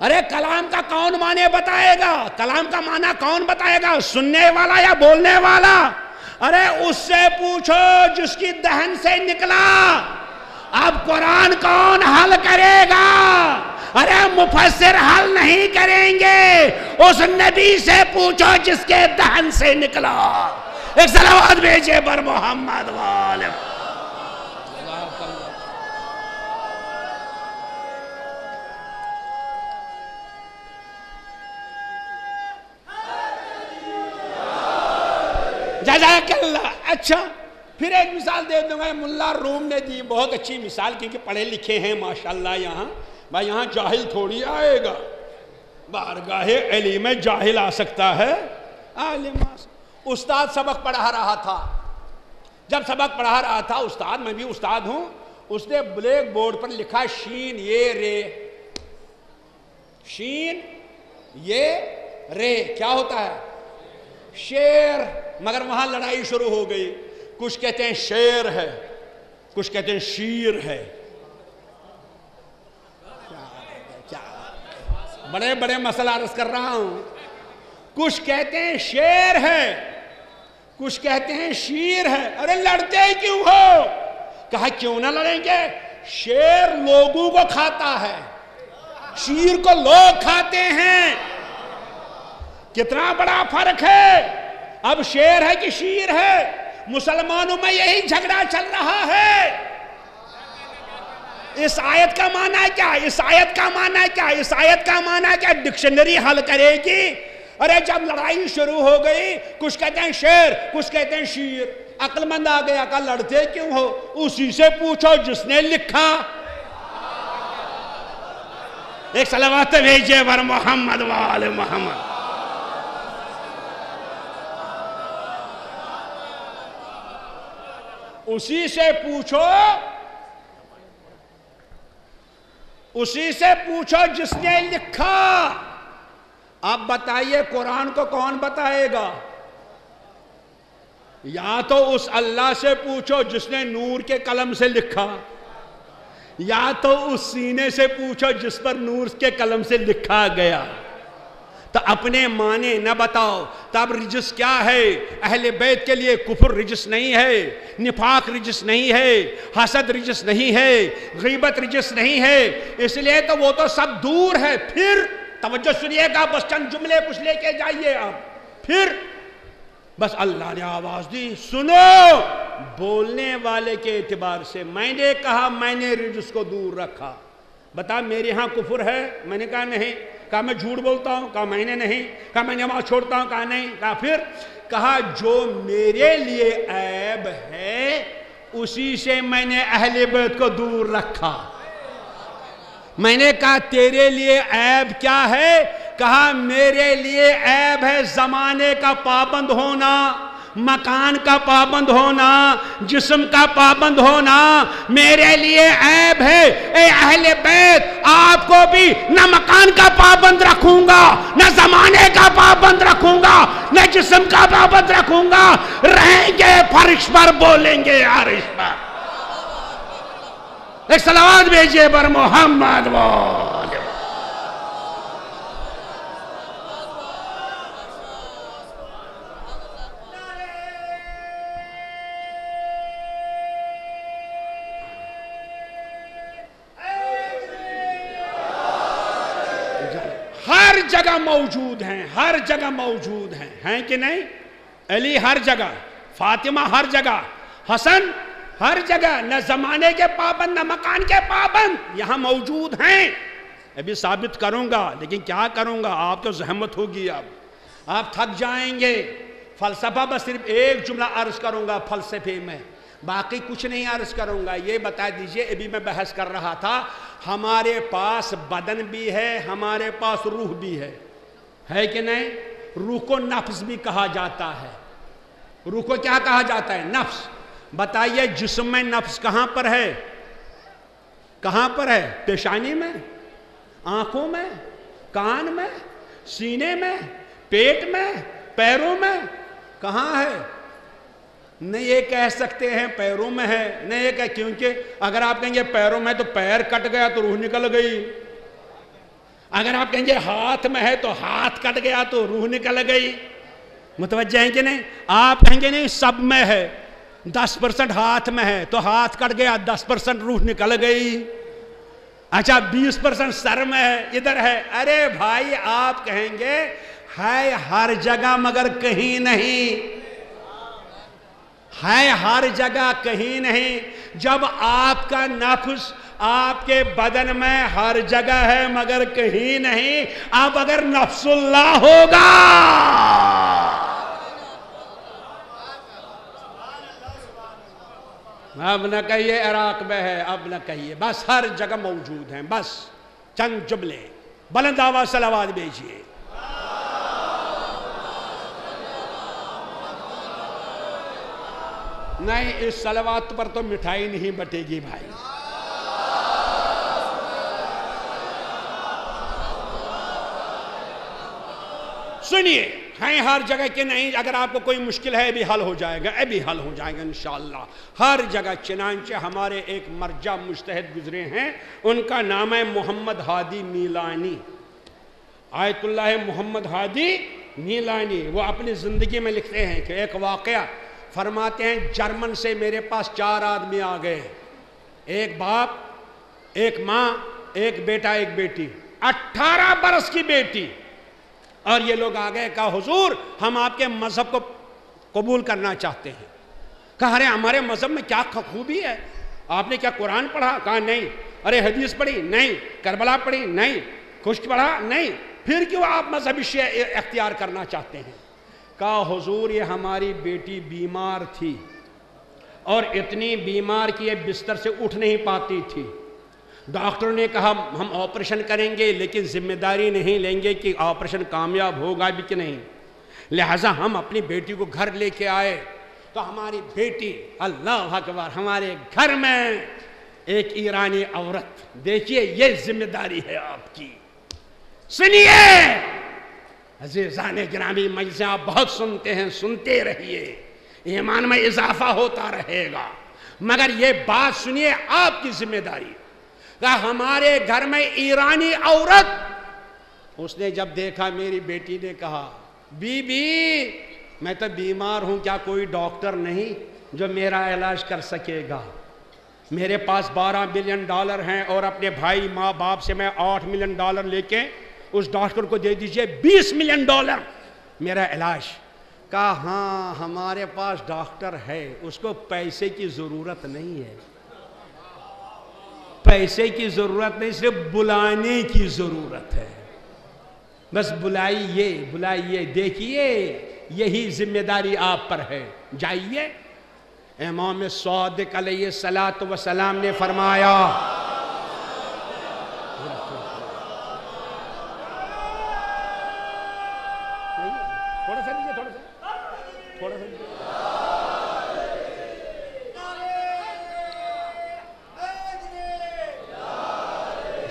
A: ارے کلام کا کون معنی بتائے گا؟ کلام کا معنی کون بتائے گا؟ سننے والا یا بولنے والا؟ ارے اس سے پوچھو جس کی دہن سے نکلا۔ اب قرآن کون حل کرے گا؟ ارے مفسر حل نہیں کریں گے، اس نبی سے پوچھو جس کے دہن سے نکلا۔ ایک صلوات بھیجے بر محمد والے۔ جزاک اللہ۔ اچھا پھر ایک مثال دے دوں گا، ملا روم نے دی بہت اچھی مثال، کیونکہ پڑھے لکھے ہیں ماشاءاللہ یہاں۔ بھائی یہاں جاہل تھوڑی آئے گا، بارگاہ علم جاہل آ سکتا ہے، عالم آ سکتا۔ استاد سبق پڑھا رہا تھا، جب سبق پڑھا رہا تھا استاد، میں بھی استاد ہوں، اس نے بلیک بورڈ پر لکھا شین یہ رے، شین یہ رے کیا ہوتا ہے؟ شیر۔ مگر وہاں لڑائی شروع ہو گئی، کچھ کہتے ہیں شیر ہے، کچھ کہتے ہیں شیر ہے۔ بڑے بڑے مسئلہ عرض کر رہا ہوں، کچھ کہتے ہیں شیر ہے، کچھ کہتے ہیں شیر ہے۔ ارے لڑتے کیوں ہو؟ کہا کیوں نہ لڑیں گے، شیر لوگوں کو کھاتا ہے، شیر کو لوگ کھاتے ہیں، کتنا بڑا فرق ہے۔ اب شیر ہے کہ شیر ہے؟ مسلمانوں میں یہی جھگڑا چل رہا ہے۔ اس آیت کا معنی کیا؟ اس آیت کا معنی کیا؟ اس آیت کا معنی کیا؟ ڈکشنری حل کرے گی؟ ارے جب لڑائی شروع ہو گئی، کچھ کہتے ہیں شیر، کچھ کہتے ہیں شیر، عقل مند آ گیا، کہا لڑتے کیوں ہو؟ اسی سے پوچھو جس نے لکھا۔ ایک صلوات بھیجے بر محمد وآل محمد۔ اسی سے پوچھو، اسی سے پوچھو جس نے لکھا۔ اب بتائیے قرآن کو کون بتائے گا؟ یا تو اس اللہ سے پوچھو جس نے نور کے قلم سے لکھا، یا تو اس سینے سے پوچھو جس پر نور کے قلم سے لکھا گیا۔ تو اپنے معنی نہ بتاؤ۔ تب رجس کیا ہے؟ اہل بیت کے لیے کفر رجس نہیں ہے، نفاق رجس نہیں ہے، حسد رجس نہیں ہے، غیبت رجس نہیں ہے، اس لیے تو وہ تو سب دور ہے۔ پھر توجہ سنیے گا، بس چند جملے کچھ لے کے جائیے آپ۔ پھر بس اللہ نے آواز دی، سنو، بولنے والے کے اعتبار سے میں نے کہا میں نے رجس کو دور رکھا۔ بتا میرے ہاں کفر ہے؟ میں نے کہا نہیں۔ کہا میں جھوٹ بولتا ہوں؟ کہا میں نے نہیں۔ کہا میں نماز چھوڑتا ہوں؟ کہا نہیں۔ کہا پھر؟ کہا جو میرے لیے عیب ہے اسی سے میں نے اہل بیت کو دور رکھا۔ میں نے کہا تیرے لیے عیب کیا ہے؟ کہا میرے لیے عیب ہے زمانے کا پابند ہونا، مکان کا پابند ہونا، جسم کا پابند ہونا، میرے لیے عیب ہے۔ اے اہل بیت، آپ کو بھی نہ مکان کا پابند رکھوں گا، نہ زمانے کا پابند رکھوں گا، نہ جسم کا پابند رکھوں گا، رہیں گے فرش پر، بولیں گے عرش پر۔ ایک صلوات بھیجئے بر محمد والے۔ ہر جگہ موجود ہیں، ہر جگہ موجود ہیں کہ نہیں؟ علی ہر جگہ، فاطمہ ہر جگہ، حسن ہر جگہ، نہ زمانے کے پابند نہ مکان کے پابند، یہاں موجود ہیں۔ ابھی ثابت کروں گا، لیکن کیا کروں گا؟ آپ کو زحمت ہوگی، اب آپ تھک جائیں گے۔ فلسفہ بس صرف ایک جملہ عرض کروں گا فلسفے میں، باقی کچھ نہیں عرض کروں گا۔ یہ بتا دیجئے، ابھی میں بحث کر رہا تھا، ہمارے پاس بدن بھی ہے، ہمارے پاس روح بھی ہے کہ نہیں؟ روح کو نفس بھی کہا جاتا ہے۔ روح کو کیا کہا جاتا ہے؟ نفس۔ بتائیے جسم میں نفس کہاں پر ہے؟ کہاں پر ہے؟ پیشانی میں، آنکھوں میں، کان میں، سینے میں، پیٹ میں، پیروں میں، کہاں ہے؟ نہیں یہ کہہ سکتے ہیں پیروں میں ہے، نہیں یہ کہہ، کیونکہ اگر آپ کہیں گے پیروں میں تو پیر کٹ گیا تو روح نکل گئی، اگر آپ کہیں گے ہاتھ میں ہے تو ہاتھ کٹ گیا تو روح نکل گئی. متوجہ ہیں کہ نہیں؟ آپ کہیں گے نہیں سب میں ہے، 10% ہاتھ میں ہے تو ہاتھ کٹ گیا 10% روح نکل گئی. اچھا 20% سر میں ہے، ادھر ہے. ارے بھائی آپ کہیں گے ہے ہر جگہ مگر کہیں نہیں، ہے ہر جگہ کہیں نہیں. جب آپ کا نفس آپ کے بدن میں ہر جگہ ہے مگر کہیں نہیں، اب اگر نفس اللہ ہوگا اب نہ کہیے عراق میں ہے، اب نہ کہیے، بس ہر جگہ موجود ہیں. بس چند جملے بلند آواز صلوات بھیجیے. نہیں اس صلوات پر تو مٹھائی نہیں بٹے گی بھائی. سنیے، ہیں ہر جگہ کہ نہیں. اگر آپ کو کوئی مشکل ہے ابھی حل ہو جائے گا، ابھی حل ہو جائے گا انشاءاللہ ہر جگہ. چنانچہ ہمارے ایک مرجع مجتہد گزرے ہیں، ان کا نام ہے محمد ہادی میلانی، آیت اللہ محمد ہادی میلانی. وہ اپنی زندگی میں لکھتے ہیں کہ ایک واقعہ فرماتے ہیں جرمن سے میرے پاس 4 آدمی آ گئے، ایک باپ، ایک ماں، ایک بیٹا، ایک بیٹی، 18 برس کی بیٹی. اور یہ لوگ آ گئے، کہا حضور ہم آپ کے مذہب کو قبول کرنا چاہتے ہیں. کہا ارے ہمارے مذہب میں کیا خوبی ہے؟ آپ نے کیا قرآن پڑھا؟ کہا نہیں. ارے حدیث پڑھی؟ نہیں. کربلا پڑھی؟ نہیں. خشک پڑھا؟ نہیں. پھر کیوں آپ مذہبی شیعہ اختیار کرنا چاہتے ہیں؟ کہا حضور یہ ہماری بیٹی بیمار تھی اور اتنی بیمار کہ یہ بستر سے اٹھ نہیں پاتی تھی. ڈاکٹر نے کہا ہم آپریشن کریں گے لیکن ذمہ داری نہیں لیں گے کہ آپریشن کامیاب ہوگا بھی کہ نہیں. لہٰذا ہم اپنی بیٹی کو گھر لے کے آئے تو ہماری بیٹی، اللہ اکبر، ہمارے گھر میں ایک ایرانی عورت. دیکھیے یہ ذمہ داری ہے آپ کی. سنیے عزیزان گرامی، مجلسیں آپ بہت سنتے ہیں، سنتے رہیے، ایمان میں اضافہ ہوتا رہے گا. مگر یہ بات سنیے آپ کی ذمہ داری. کہ ہمارے گھر میں ایرانی عورت، اس نے جب دیکھا میری بیٹی نے کہا بی بی میں تو بیمار ہوں، کیا کوئی ڈاکٹر نہیں جو میرا علاج کر سکے گا؟ میرے پاس $12 ملین ہیں اور اپنے بھائی ماں باپ سے میں $8 ملین لے کے اس ڈاکٹر کو دے دیجئے، $20 ملین میرا علاج. کہا ہاں ہمارے پاس ڈاکٹر ہے، اس کو پیسے کی ضرورت نہیں ہے، پیسے کی ضرورت نہیں، صرف بلانے کی ضرورت ہے. بس بلائیے بلائیے. دیکھیے یہی ذمہ داری آپ پر ہے. جائیے. امام صادق علیہ السلام نے فرمایا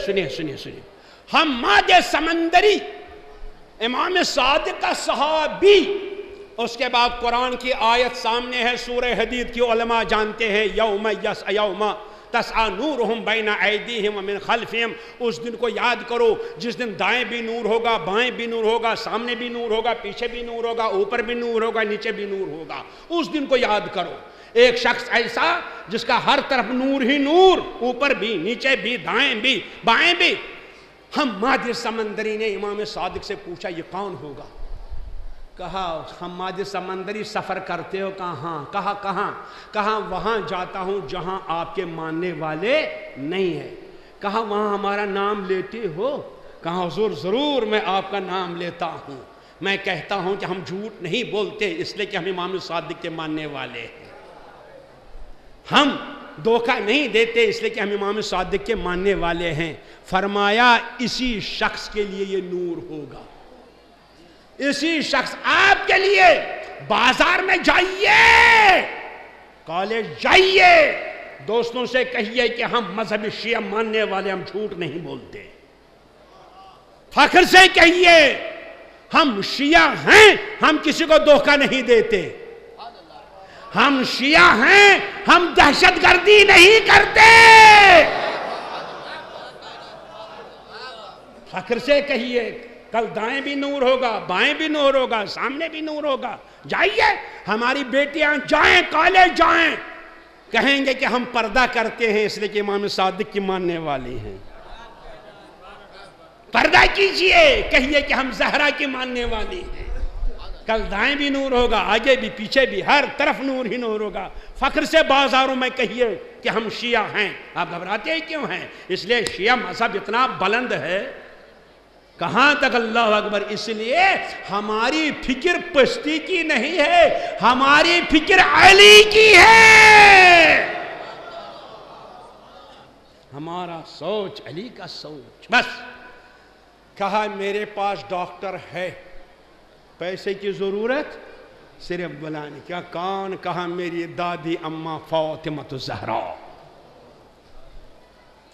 A: سنیے سنیے سنیے. حماد سمندری امام صادق کا صحابی، اس کے بعد قرآن کی آیت سامنے ہے سورہ حدید کی، علماء جانتے ہیں یوم تسعى نورهم بین ایدیہم ومن خلفہم. اس دن کو یاد کرو جس دن دائیں بھی نور ہوگا، بائیں بھی نور ہوگا، سامنے بھی نور ہوگا، پیچھے بھی نور ہوگا، اوپر بھی نور ہوگا، نیچے بھی نور ہوگا. اس دن کو یاد کرو. ایک شخص ایسا جس کا ہر طرف نور ہی نور، اوپر بھی، نیچے بھی، دائیں بھی، بائیں بھی. حماد سمندری نے امام صادق سے پوچھا یہ کون ہوگا؟ کہا حماد سمندری سفر کرتے ہو؟ کہاں. کہا کہاں؟ کہا وہاں جاتا ہوں جہاں آپ کے ماننے والے نہیں ہیں. کہا وہاں ہمارا نام لیتے ہو؟ کہا حضور ضرور میں آپ کا نام لیتا ہوں. میں کہتا ہوں کہ ہم جھوٹ نہیں بولتے اس لیے کہ ہم امام صادق کے ماننے والے ہیں. ہم دھوکہ نہیں دیتے اس لیے کہ ہم امام صادق کے ماننے والے ہیں. فرمایا اسی شخص کے لیے یہ نور ہوگا. اسی شخص آپ کے لیے بازار میں جائیے، کالج جائیے، دوستوں سے کہیے کہ ہم مذہب شیعہ ماننے والے ہم جھوٹ نہیں بولتے. فخر سے کہیے ہم شیعہ ہیں, ہم کسی کو دھوکہ نہیں دیتے. ہم شیعہ ہیں, ہم دہشت گردی نہیں کرتے. فخر سے کہیے کل دائیں بھی نور ہوگا, بائیں بھی نور ہوگا, سامنے بھی نور ہوگا. جائیے, ہماری بیٹیاں جائیں, کالج جائیں, کہیں گے کہ ہم پردہ کرتے ہیں اس لیے کہ امام صادق کی ماننے والی ہیں. پردہ کیجئے, کہیے کہ ہم زہرا کی ماننے والی ہیں. کل دائیں بھی نور ہوگا, آگے بھی پیچھے بھی, ہر طرف نور ہی نور ہوگا. فخر سے بازاروں میں کہیے کہ ہم شیعہ ہیں. آپ گھبراتے ہی کیوں ہیں؟ اس لیے شیعہ مذہب اتنا بلند ہے. کہاں تک؟ اللہ اکبر. اس لیے ہماری فکر پشتی کی نہیں ہے, ہماری فکر علی کی ہے. ہمارا سوچ علی کا سوچ. بس کہا میرے پاس ڈاکٹر ہے, پیسے کی ضرورت صرف بلانے. کیا کون؟ کہا میری دادی اماں فاطمہ زہرا.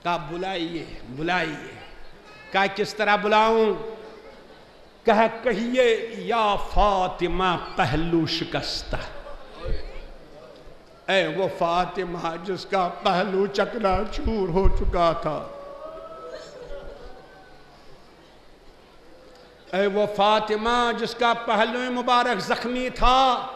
A: کہا بلائیے بلائیے. کہا کس طرح بلاؤں؟ کہا کہیے یا فاطمہ پہلو شکستہ. اے وہ فاطمہ جس کا پہلو چکنا چور ہو چکا تھا, اے وہ فاطمہ جس کا پہلو مبارک زخمی تھا.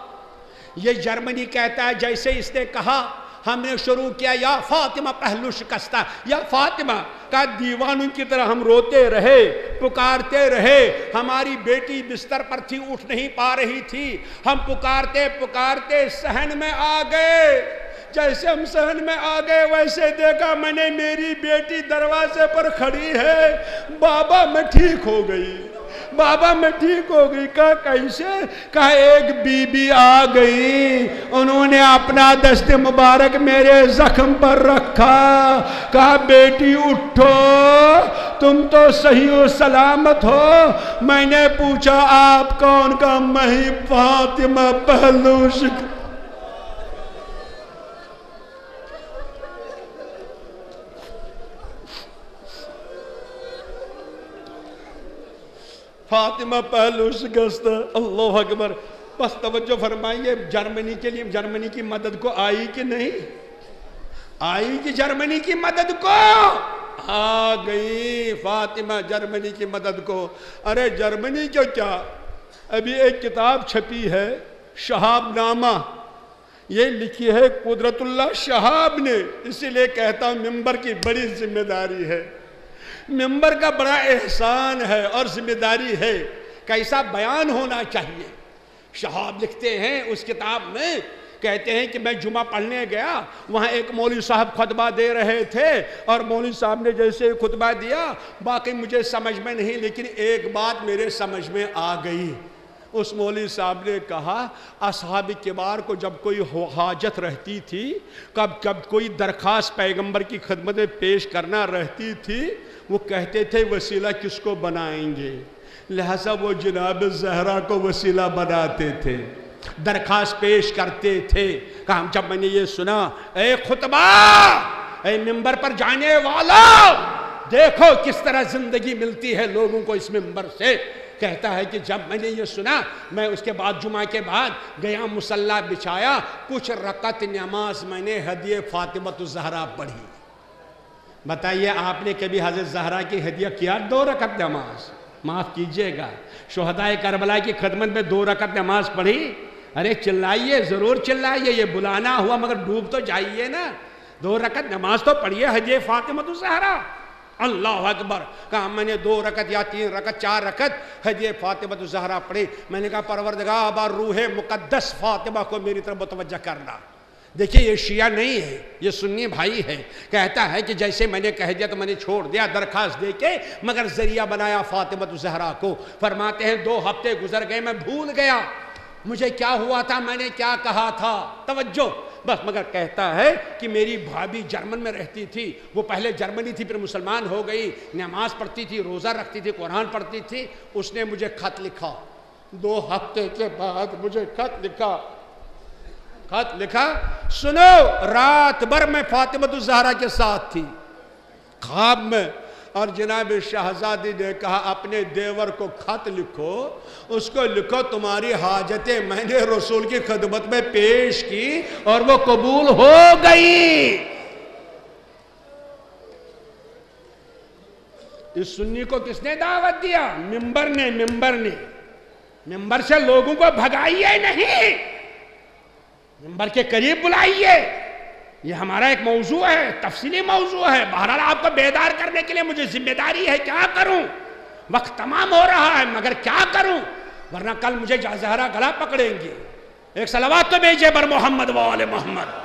A: یہ جرمنی کہتا ہے جیسے اس نے کہا ہم نے شروع کیا یا فاطمہ پہلو شکستہ, یا فاطمہ. کا دیوانوں کی طرح ہم روتے رہے, پکارتے رہے. ہماری بیٹی بستر پر تھی, اٹھ نہیں پا رہی تھی. ہم پکارتے پکارتے صحن میں آ گئے. جیسے ہم صحن میں آ گئے ویسے دیکھا میں نے میری بیٹی دروازے پر کھڑی ہے. بابا میں ٹھیک ہو گئی, بابا میں ٹھیک ہو گئی. کہا کیسے؟ کہا ایک بی بی آ گئی, انہوں نے اپنا دست مبارک میرے زخم پر رکھا. کہا بیٹی اٹھو, تم تو صحیح و سلامت ہو. میں نے پوچھا آپ کون؟ کا میں ہی فاطمہ پہلو شکستہ. فاطمہ پہلو شکستہ. اللہ اکبر. بس توجہ فرمائیے, جرمنی کے لیے جرمنی کی مدد کو آئی کہ نہیں آئی؟ کہ جرمنی کی مدد کو آ گئی فاطمہ جرمنی کی مدد کو. ارے جرمنی کو کیا, ابھی ایک کتاب چھپی ہے شہاب نامہ, یہ لکھی ہے قدرت اللہ شہاب نے. اسی لیے کہتا ہوں ممبر کی بڑی ذمہ داری ہے, ممبر کا بڑا احسان ہے اور ذمہ داری ہے. کیسا بیان ہونا چاہیے. شہاب لکھتے ہیں اس کتاب میں, کہتے ہیں کہ میں جمعہ پڑھنے گیا, وہاں ایک مولوی صاحب خطبہ دے رہے تھے, اور مولوی صاحب نے جیسے خطبہ دیا باقی مجھے سمجھ میں نہیں, لیکن ایک بات میرے سمجھ میں آ گئی. اس مولوی صاحب نے کہا اصحاب کبار کو جب کوئی حاجت رہتی تھی, کب کوئی درخواست پیغمبر کی خدمت میں پیش کرنا رہتی تھی, وہ کہتے تھے وسیلہ کس کو بنائیں گے, لہذا وہ جناب زہرا کو وسیلہ بناتے تھے, درخواست پیش کرتے تھے. کہا جب میں نے یہ سنا, اے خطبہ, اے ممبر پر جانے والا, دیکھو کس طرح زندگی ملتی ہے لوگوں کو اس ممبر سے. کہتا ہے کہ جب میں نے یہ سنا, میں اس کے بعد جمعہ کے بعد گیا, مصلی بچھایا, کچھ رکعت نماز میں نے ہدیہ فاطمہ زہرا پڑھی. بتائیے آپ نے کبھی حضرت زہرا کی ہدیہ کیا 2 رکعت نماز؟ معاف کیجئے گا, شہدائے کربلا کی خدمت میں 2 رکعت نماز پڑھی؟ ارے چلائیے, ضرور چلائیے, یہ بلانا ہوا مگر ڈوب تو جائیے نا. 2 رکعت نماز تو پڑھیے ہدیہ فاطمہ زہرا. اللہ اکبر. کہا میں نے 2 رکعت یا 3 رکعت 4 رکعت ہدیہ فاطمہ زہرا پڑھی. میں نے کہا پروردگار اب روح مقدس فاطمہ کو میری طرف متوجہ کرنا. دیکھیے یہ شیعہ نہیں ہے, یہ سنی بھائی ہے. کہتا ہے کہ جیسے میں نے کہہ دیا تو میں نے چھوڑ دیا درخواست دے کے, مگر ذریعہ بنایا فاطمہ زہرا کو. فرماتے ہیں 2 ہفتے گزر گئے, میں بھول گیا مجھے کیا ہوا تھا, میں نے کیا کہا تھا. توجہ بس. مگر کہتا ہے کہ میری بھابھی جرمن میں رہتی تھی, وہ پہلے جرمنی تھی پھر مسلمان ہو گئی, نماز پڑھتی تھی, روزہ رکھتی تھی, قرآن پڑھتی تھی. اس نے مجھے خط لکھا, 2 ہفتے کے بعد مجھے خط لکھا, سنو، رات بھر میں فاطمہ الزہرا کے ساتھ تھی خواب میں، اور جناب شہزادی نے کہا اپنے دیور کو خط لکھو، اس کو لکھو تمہاری حاجتیں میں نے رسول کی خدمت میں پیش کی اور وہ قبول ہو گئی۔ اس سنی کو کس نے دعوت دیا؟ ممبر نے۔ ممبر سے لوگوں کو بھگائیے نہیں، ممبر کے قریب بلائیے۔ یہ ہمارا ایک موضوع ہے، تفصیلی موضوع ہے، بہرحال آپ کو بیدار کرنے کے لیے مجھے ذمہ داری ہے۔ کیا کروں؟ وقت تمام ہو رہا ہے، مگر کیا کروں؟ ورنہ کل مجھے زہرا گلا پکڑیں گے۔ ایک صلوات تو بھیجے بر محمد و آل محمد۔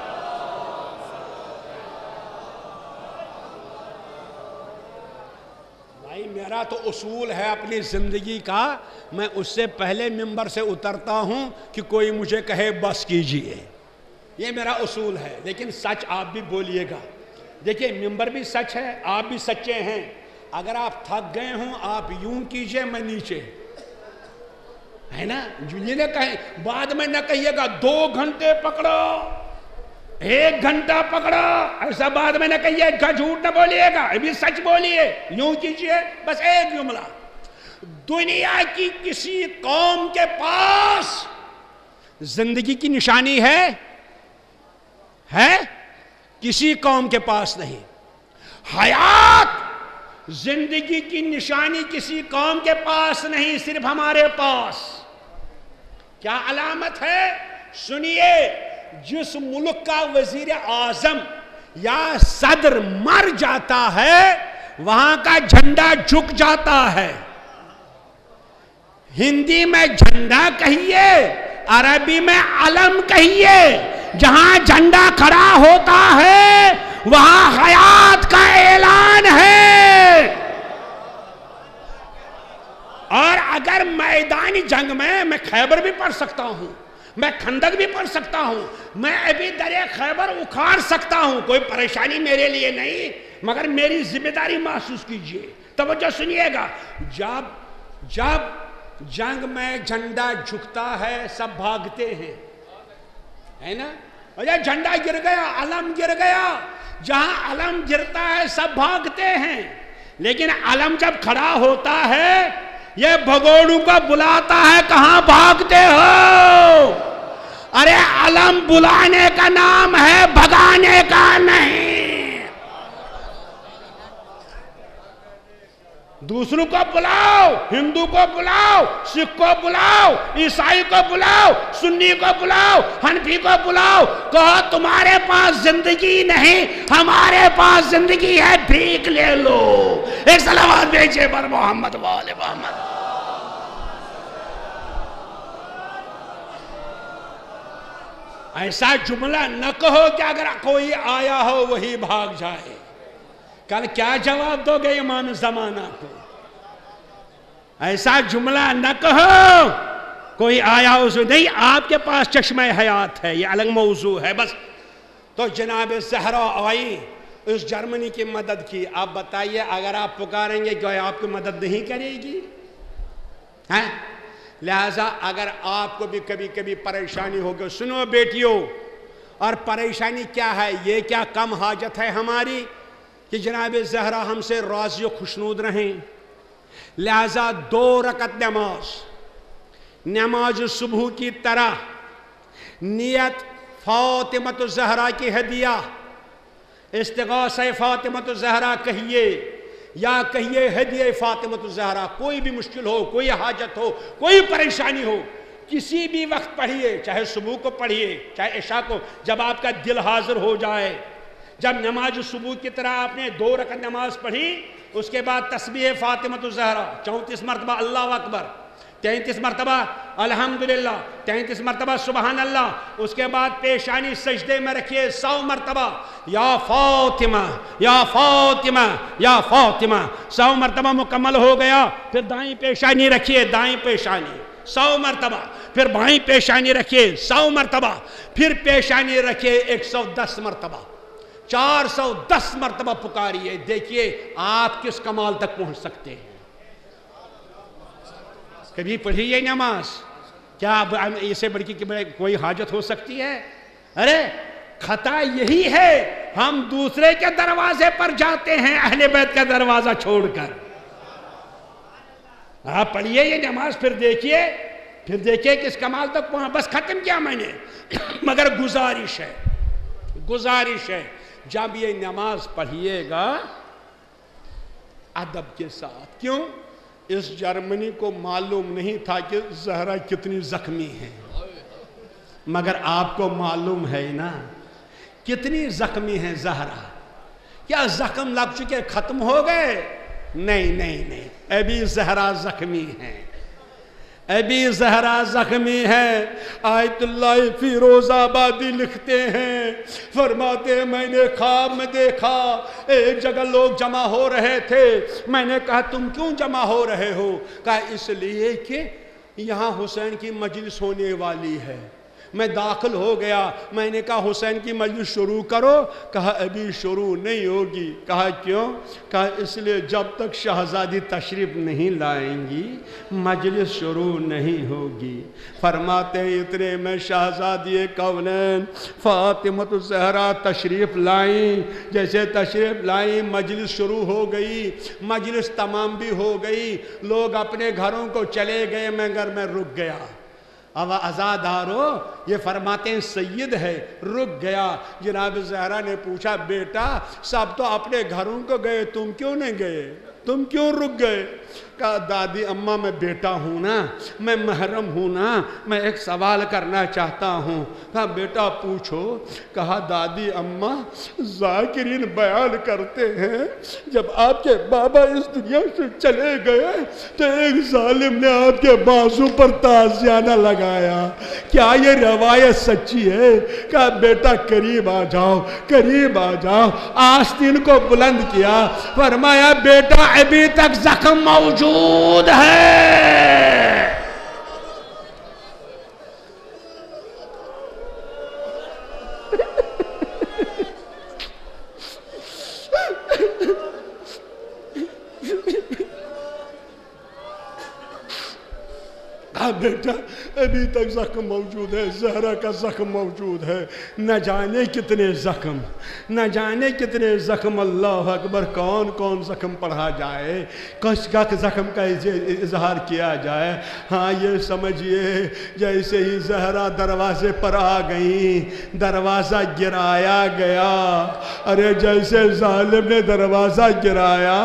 A: بھائی میرا تو اصول ہے اپنی زندگی کا، میں اس سے پہلے ممبر سے اترتا ہوں کہ کوئی مجھے کہے بس کیجئے، یہ میرا اصول ہے۔ لیکن سچ آپ بھی بولیے گا۔ دیکھیں ممبر بھی سچ ہے، آپ بھی سچے ہیں۔ اگر آپ تھک گئے ہوں آپ یوں کیجئے، میں نیچے، ہے نا؟ یہ نہ کہیں بعد میں نہ کہیے گا 2 گھنٹے پکڑو، 1 گھنٹہ پکڑو، ایسا بعد میں نہ کہیے گا، جھوٹ نہ بولیے گا، ابھی سچ بولیے، یوں کیجئے۔ بس ایک جملہ، دنیا کی کسی قوم کے پاس زندگی کی نشانی ہے کسی قوم کے پاس نہیں۔ حیات، زندگی کی نشانی کسی قوم کے پاس نہیں، صرف ہمارے پاس۔ کیا علامت ہے؟ سنیے، جس ملک کا وزیر اعظم یا صدر مر جاتا ہے وہاں کا جھنڈا جھک جاتا ہے۔ ہندی میں جھنڈا کہیے، عربی میں علم کہیے، جہاں جھنڈا کھڑا ہوتا ہے وہاں حیات کا اعلان ہے۔ اور اگر میدانی جنگ میں خیبر بھی پڑھ سکتا ہوں، میں خندق بھی پڑھ سکتا ہوں، میں ابھی درے خیبر اکھاڑ سکتا ہوں، کوئی پریشانی میرے لیے نہیں، مگر میری ذمہ داری محسوس کیجئے۔ توجہ سنیے گا، جب جنگ میں جھنڈا جھکتا ہے سب بھاگتے ہیں، ہے نا؟ اور یہ جھنڈا گر گیا، علم گر گیا، جہاں علم گرتا ہے سب بھاگتے ہیں، لیکن علم جب کھڑا ہوتا ہے یہ بھگوڑوں کو بلاتا ہے، کہاں بھاگتے ہو؟ ارے علم بلانے کا نام ہے، بھگانے کا نہیں۔ دوسروں کو بلاؤ، ہندو کو بلاؤ، سکھ کو بلاؤ، عیسائی کو بلاؤ، سنی کو بلاؤ، حنفی کو بلاؤ، کہو تمہارے پاس زندگی نہیں، ہمارے پاس زندگی ہے، بھیک لے لو۔ ایک صلوات بھیجے بر محمد و آل محمد۔ ایسا جملہ نہ کہو کہ اگر کوئی آیا ہو وہی بھاگ جائے۔ کل کیا جواب دو گے امام زمانہ کو؟ ایسا جملہ نہ کہو کوئی آیا ہو نہیں، آپ کے پاس چشمہ حیات ہے، یہ الگ موضوع ہے بس۔ تو جناب زہرا آئی، اس جرمنی کی مدد کی۔ آپ بتائیے اگر آپ پکاریں گے کہ آپ کی مدد نہیں کرے گی؟ لہذا اگر آپ کو بھی کبھی کبھی پریشانی ہوگی، سنو بیٹیوں، اور پریشانی کیا ہے؟ یہ کیا کم حاجت ہے ہماری کہ جناب زہرا ہم سے راضی و خوشنود رہیں؟ لہذا 2 رکعت نماز صبح کی طرح نیت فاطمہ الزہرا کی ہدیہ، استغاثہ فاطمہ الزہرا کہیے یا کہیے ہدیہ فاطمہ الزہرا، کوئی بھی مشکل ہو، کوئی حاجت ہو، کوئی پریشانی ہو، کسی بھی وقت پڑھیے، چاہے صبح کو پڑھیے چاہے عشاء کو، جب آپ کا دل حاضر ہو جائے۔ جب نماز صبح کی طرح آپ نے 2 رکعت نماز پڑھی، اس کے بعد تسبیح فاطمہ الزہرا 34 مرتبہ اللہ اکبر، 33 مرتبہ الحمدللہ، 33 مرتبہ سبحان اللہ، اس کے بعد پیشانی سجدے میں رکھیے 100 مرتبہ یا فاطمہ یا فاطمہ یا فاطمہ، 100 مرتبہ مکمل ہو گیا، پھر دائیں پیشانی رکھیے، دائیں پیشانی 100 مرتبہ، پھر بائیں پیشانی رکھیے 100 مرتبہ، پھر پیشانی رکھیے 110 مرتبہ، 410 مرتبہ پکاریے۔ دیکھیے آپ کس کمال تک پہنچ سکتے ہیں۔ کبھی پڑھی یہ نماز؟ کیا اسے بڑھ کی کوئی حاجت ہو سکتی ہے؟ ارے خطا یہی ہے ہم دوسرے کے دروازے پر جاتے ہیں اہل بیت کا دروازہ چھوڑ کر. آپ پڑھئے یہ نماز پھر دیکھیے کس کمال تک پہنچا. بس ختم کیا میں نے مگر گزارش ہے جب یہ نماز پڑھیے گا ادب کے ساتھ. کیوں؟ اس جرمنی کو معلوم نہیں تھا کہ زہرا کتنی زخمی ہے، مگر آپ کو معلوم ہے نا کتنی زخمی ہے زہرا. کیا زخم لگ چکے ختم ہو گئے؟ نہیں، ابھی زہرا زخمی ہے. آیت اللہ فیروز آبادی لکھتے ہیں، فرماتے ہیں میں نے خواب میں دیکھا ایک جگہ لوگ جمع ہو رہے تھے. میں نے کہا تم کیوں جمع ہو رہے ہو؟ کہا اس لیے کہ یہاں حسین کی مجلس ہونے والی ہے. میں داخل ہو گیا. میں نے کہا حسین کی مجلس شروع کرو. کہا ابھی شروع نہیں ہوگی. کہا کیوں؟ کہا اس لیے جب تک شہزادی تشریف نہیں لائیں گی مجلس شروع نہیں ہوگی. فرماتے ہیں اتنے میں شہزادی کونین فاطمہ الزہرا تشریف لائیں. جیسے تشریف لائیں مجلس شروع ہو گئی، مجلس تمام بھی ہو گئی، لوگ اپنے گھروں کو چلے گئے، میں گھر میں رک گیا. اب عزادارو یہ فرماتے ہیں سید ہے، رک گیا. جناب زہرا نے پوچھا بیٹا سب تو اپنے گھروں کو گئے، تم کیوں نہیں گئے؟ تم کیوں رک گئے؟ کہا دادی اماں میں بیٹا ہوں نا، میں محرم ہوں نا، میں ایک سوال کرنا چاہتا ہوں. کہا بیٹا پوچھو. کہا دادی اماں ذاکرین بیان کرتے ہیں جب آپ کے بابا اس دنیا سے چلے گئے تو ایک ظالم نے آپ کے بازو پر تازیانہ لگایا. کیا یہ روایت سچی ہے؟ کہا بیٹا قریب آ جاؤ. آستین کو بلند کیا، فرمایا بیٹا ابھی تک زخم موجود ہے. کہا بیٹا ابھی تک زخم موجود ہے، زہرا کا زخم موجود ہے. نہ جانے کتنے زخم. اللہ اکبر. کون زخم پڑھا جائے، کس کا زخم کا اظہار کیا جائے. ہاں یہ سمجھئے جیسے ہی زہرا دروازے پر آ گئیں دروازہ گرایا گیا. ارے جیسے ظالم نے دروازہ گرایا،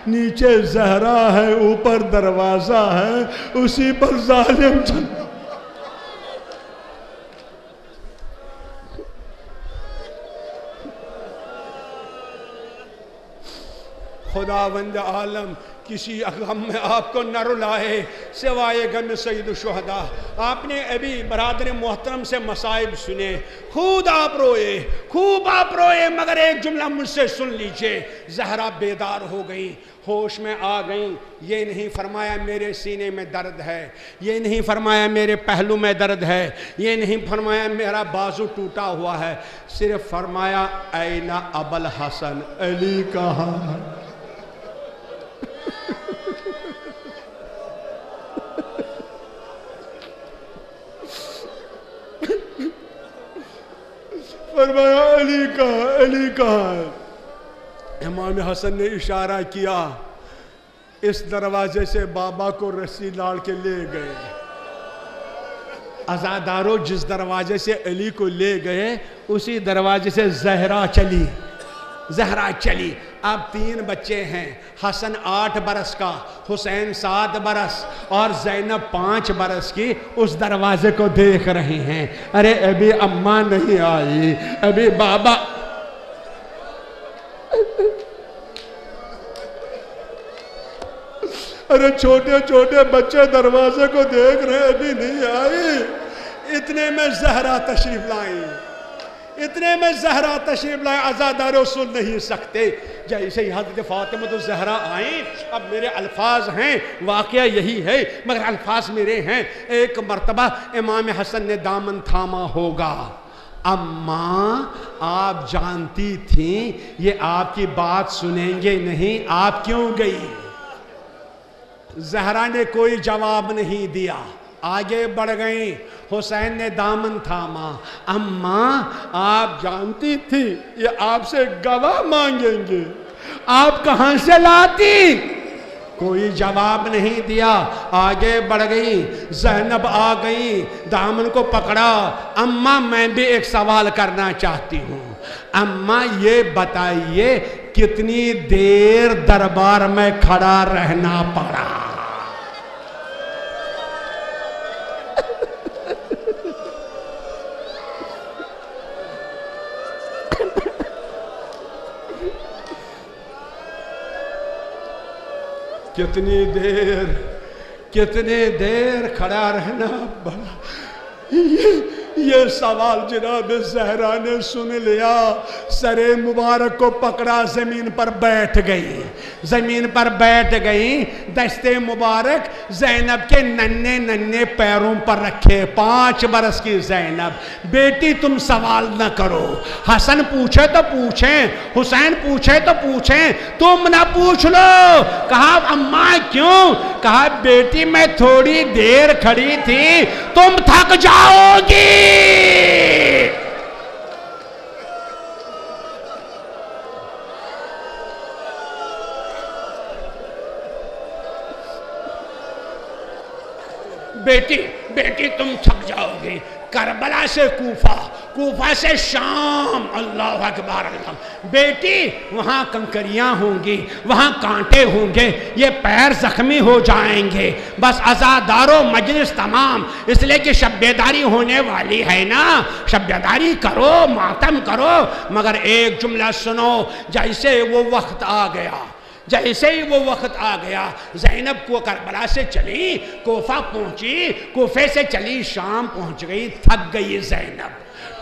A: نیچے زہرا ہے اوپر دروازہ ہے، اسی پر ظالم خداوند عالم کسی غم میں آپ کو نہ رلائے سوائے غم سید الشہداء. آپ نے ابھی برادر محترم سے مصائب سنے، خود آپ روئے مگر ایک جملہ مجھ سے سن لیجئے. زہرا بیدار ہو گئی، ہوش میں آ گئیں. یہ نہیں فرمایا میرے سینے میں درد ہے، یہ نہیں فرمایا میرے پہلو میں درد ہے، یہ نہیں فرمایا میرا بازو ٹوٹا ہوا ہے. صرف فرمایا این ابوالحسن، علی کہاں ہے؟ فرمایا علی کہاں ہے؟ امام حسن نے اشارہ کیا، اس دروازے سے بابا کو رسی لاڑ کے لے گئے. عزادارو جس دروازے سے علی کو لے گئے اسی دروازے سے زہرا چلی. اب 3 بچے ہیں، حسن 8 برس کا، حسین 7 برس اور زینب 5 برس کی. اس دروازے کو دیکھ رہے ہیں. ارے ابھی اماں نہیں آئی، ابھی بابا. ارے چھوٹے بچے دروازے کو دیکھ رہے ابھی نہیں آئی. اتنے میں زہرا تشریف لائیں. عزادارو سن نہیں سکتے. جیسے ہی حضرت فاطمہ الزہرا آئیں، اب میرے الفاظ ہیں، واقعہ یہی ہے مگر الفاظ میرے ہیں. ایک مرتبہ امام حسن نے دامن تھاما ہوگا. اماں آپ جانتی تھیں یہ آپ کی بات سنیں گے نہیں، آپ کیوں گئی؟ زہرا نے کوئی جواب نہیں دیا. آگے بڑھ گئیں. حسین نے دامن تھاما. اماں آپ جانتی تھی یہ آپ سے گواہ مانگیں گے، آپ کہاں سے لاتی؟ کوئی جواب نہیں دیا. آگے بڑھ گئی. زینب آ گئی، دامن کو پکڑا. اماں میں بھی ایک سوال کرنا چاہتی ہوں. اماں یہ بتائیے کتنی دیر دربار میں کھڑا رہنا پڑا؟ کتنی دیر کھڑا رہنا پڑا؟ یہ سوال جناب زہرا نے سن لیا. سر مبارک کو پکڑا، زمین پر بیٹھ گئی. دست مبارک زینب کے ننھے پیروں پر رکھے. 5 برس کی زینب. بیٹی تم سوال نہ کرو، حسن پوچھے تو پوچھیں، حسین پوچھے تو پوچھیں، تم نہ پوچھ لو. کہا اماں کیوں؟ کہا بیٹی میں تھوڑی دیر کھڑی تھی، تم تھک جاؤ گی. بیٹی تم تھک جاؤ گی. کربلا سے کوفہ سے شام. اللہ اکبر اللہ. بیٹی وہاں کنکریاں ہوں گی، وہاں کانٹے ہوں گے، یہ پیر زخمی ہو جائیں گے. بس عزادارو مجلس تمام، اس لیے کہ شب بیداری ہونے والی ہے نا. شب بیداری کرو، ماتم کرو. مگر ایک جملہ سنو. جیسے وہ وقت آ گیا زینب کو کربلا سے چلی، کوفہ پہنچی، کوفے سے چلی شام پہنچ گئی. تھک گئی زینب،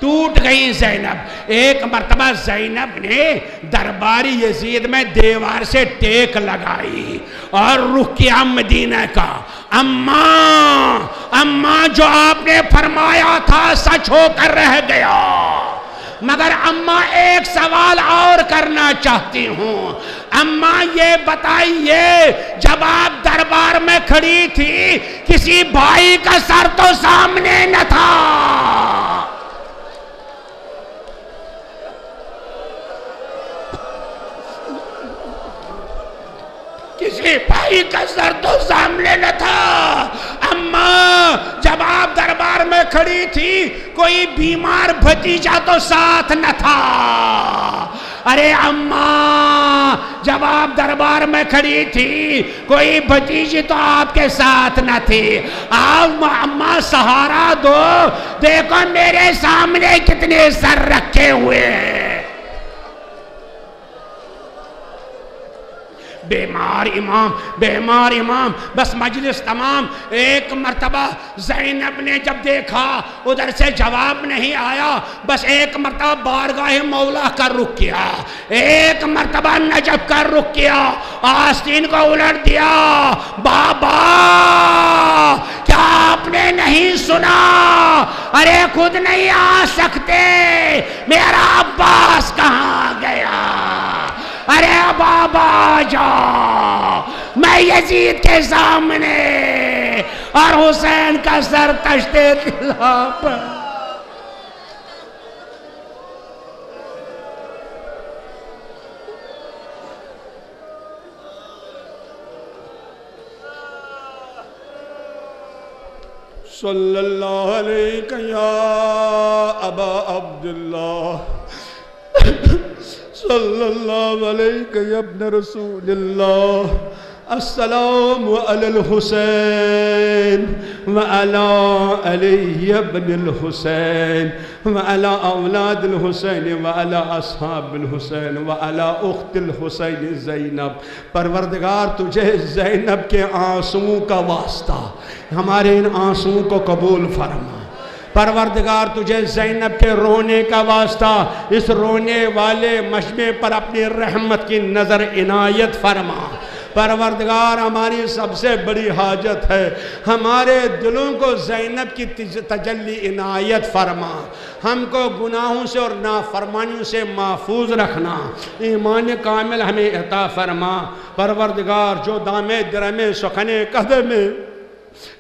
A: ٹوٹ گئی زینب. ایک مرتبہ زینب نے درباری یزید میں دیوار سے ٹیک لگائی اور رخ کیا مدینہ کا. اماں جو آپ نے فرمایا تھا سچ ہو کر رہ گیا. مگر اماں ایک سوال اور کرنا چاہتی ہوں. اماں یہ بتائیے جب آپ دربار میں کھڑی تھی کسی بھائی کا سر تو سامنے نہ تھا؟ کسی بھائی کا سر تو سامنے نہ تھا. اماں جب آپ دربار میں کھڑی تھی کوئی بیمار بھتیجا تو ساتھ نہ تھا. ارے اماں جب آپ دربار میں کھڑی تھی کوئی بھتیجی تو آپ کے ساتھ نہ تھی. اماں سہارا دو، دیکھو میرے سامنے کتنے سر رکھے ہوئے ہیں. بیمار امام. بس مجلس تمام. ایک مرتبہ زینب نے جب دیکھا ادھر سے جواب نہیں آیا، بس ایک مرتبہ بارگاہ مولا کا رخ کیا، ایک مرتبہ نجف کا رخ کیا، آستین کو الٹ دیا. بابا کیا آپ نے نہیں سنا؟ ارے خود نہیں آ سکتے، میرا عباس کہاں گیا؟ ارے بابا جا، میں یزید کے سامنے اور حسین کا سر تشتے طلا پر. صلی اللہ علیہ یا ابا عبداللہ، صلی اللہ علیہ یا ابن رسول اللہ. السلام علی الحسین وعلی علی ابن الحسین وعلی اولاد الحسین وعلی اصحاب الحسین وعلی اخت الحسین زینب. پروردگار تجھے زینب کے آنسوں کا واسطہ ہمارے ان آنسوں کو قبول فرما. پروردگار تجھے زینب کے رونے کا واسطہ اس رونے والے مجمع پر اپنی رحمت کی نظر عنایت فرما. پروردگار ہماری سب سے بڑی حاجت ہے، ہمارے دلوں کو زینب کی تجلی عنایت فرما. ہم کو گناہوں سے اور نافرمانیوں سے محفوظ رکھنا، ایمان کامل ہمیں عطا فرما. پروردگار جو دامے درمے سخنے قدمے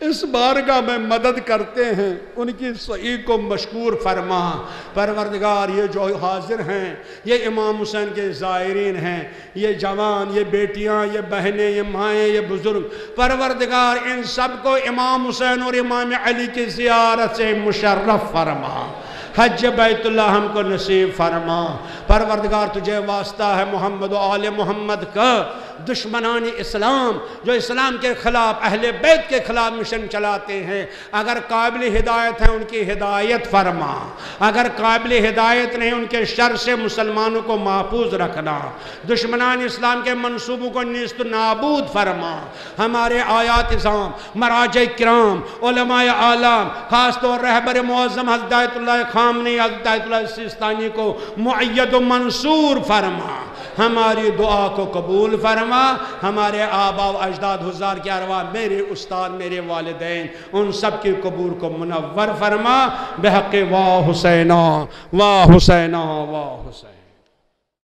A: اس بارگاہ میں مدد کرتے ہیں ان کی صحیح کو مشکور فرما۔ پروردگار یہ جو حاضر ہیں یہ امام حسین کے زائرین ہیں، یہ جوان، یہ بیٹیاں، یہ بہنیں، یہ مائیں، یہ بزرگ، پروردگار ان سب کو امام حسین اور امام علی کی زیارت سے مشرف فرما۔ حج بیت اللہ ہم کو نصیب فرما۔ پروردگار تجھے واسطہ ہے محمد و آل محمد کا، دشمنان اسلام جو اسلام کے خلاف، اہل بیت کے خلاف مشن چلاتے ہیں، اگر قابل ہدایت ہیں ان کی ہدایت فرما، اگر قابل ہدایت نہیں ان کے شر سے مسلمانوں کو محفوظ رکھنا، دشمنان اسلام کے منصوبوں کو نیست و نابود فرما۔ ہمارے آیات اعظام، مراجع کرام، علماء عالم، خاص طور رہبر معظم حضرت آیت اللہ خامنی، حضرت آیت اللہ سیستانی کو مؤید و منصور فرما۔ ہماری دعا کو قبول فرما۔ ہمارے آباء و اجداد حضار کی ارواح، میرے استاد، میرے والدین، ان سب کی قبور کو منور فرما۔ بحق واہ حسینہ واہ حسینہ واہ حسین۔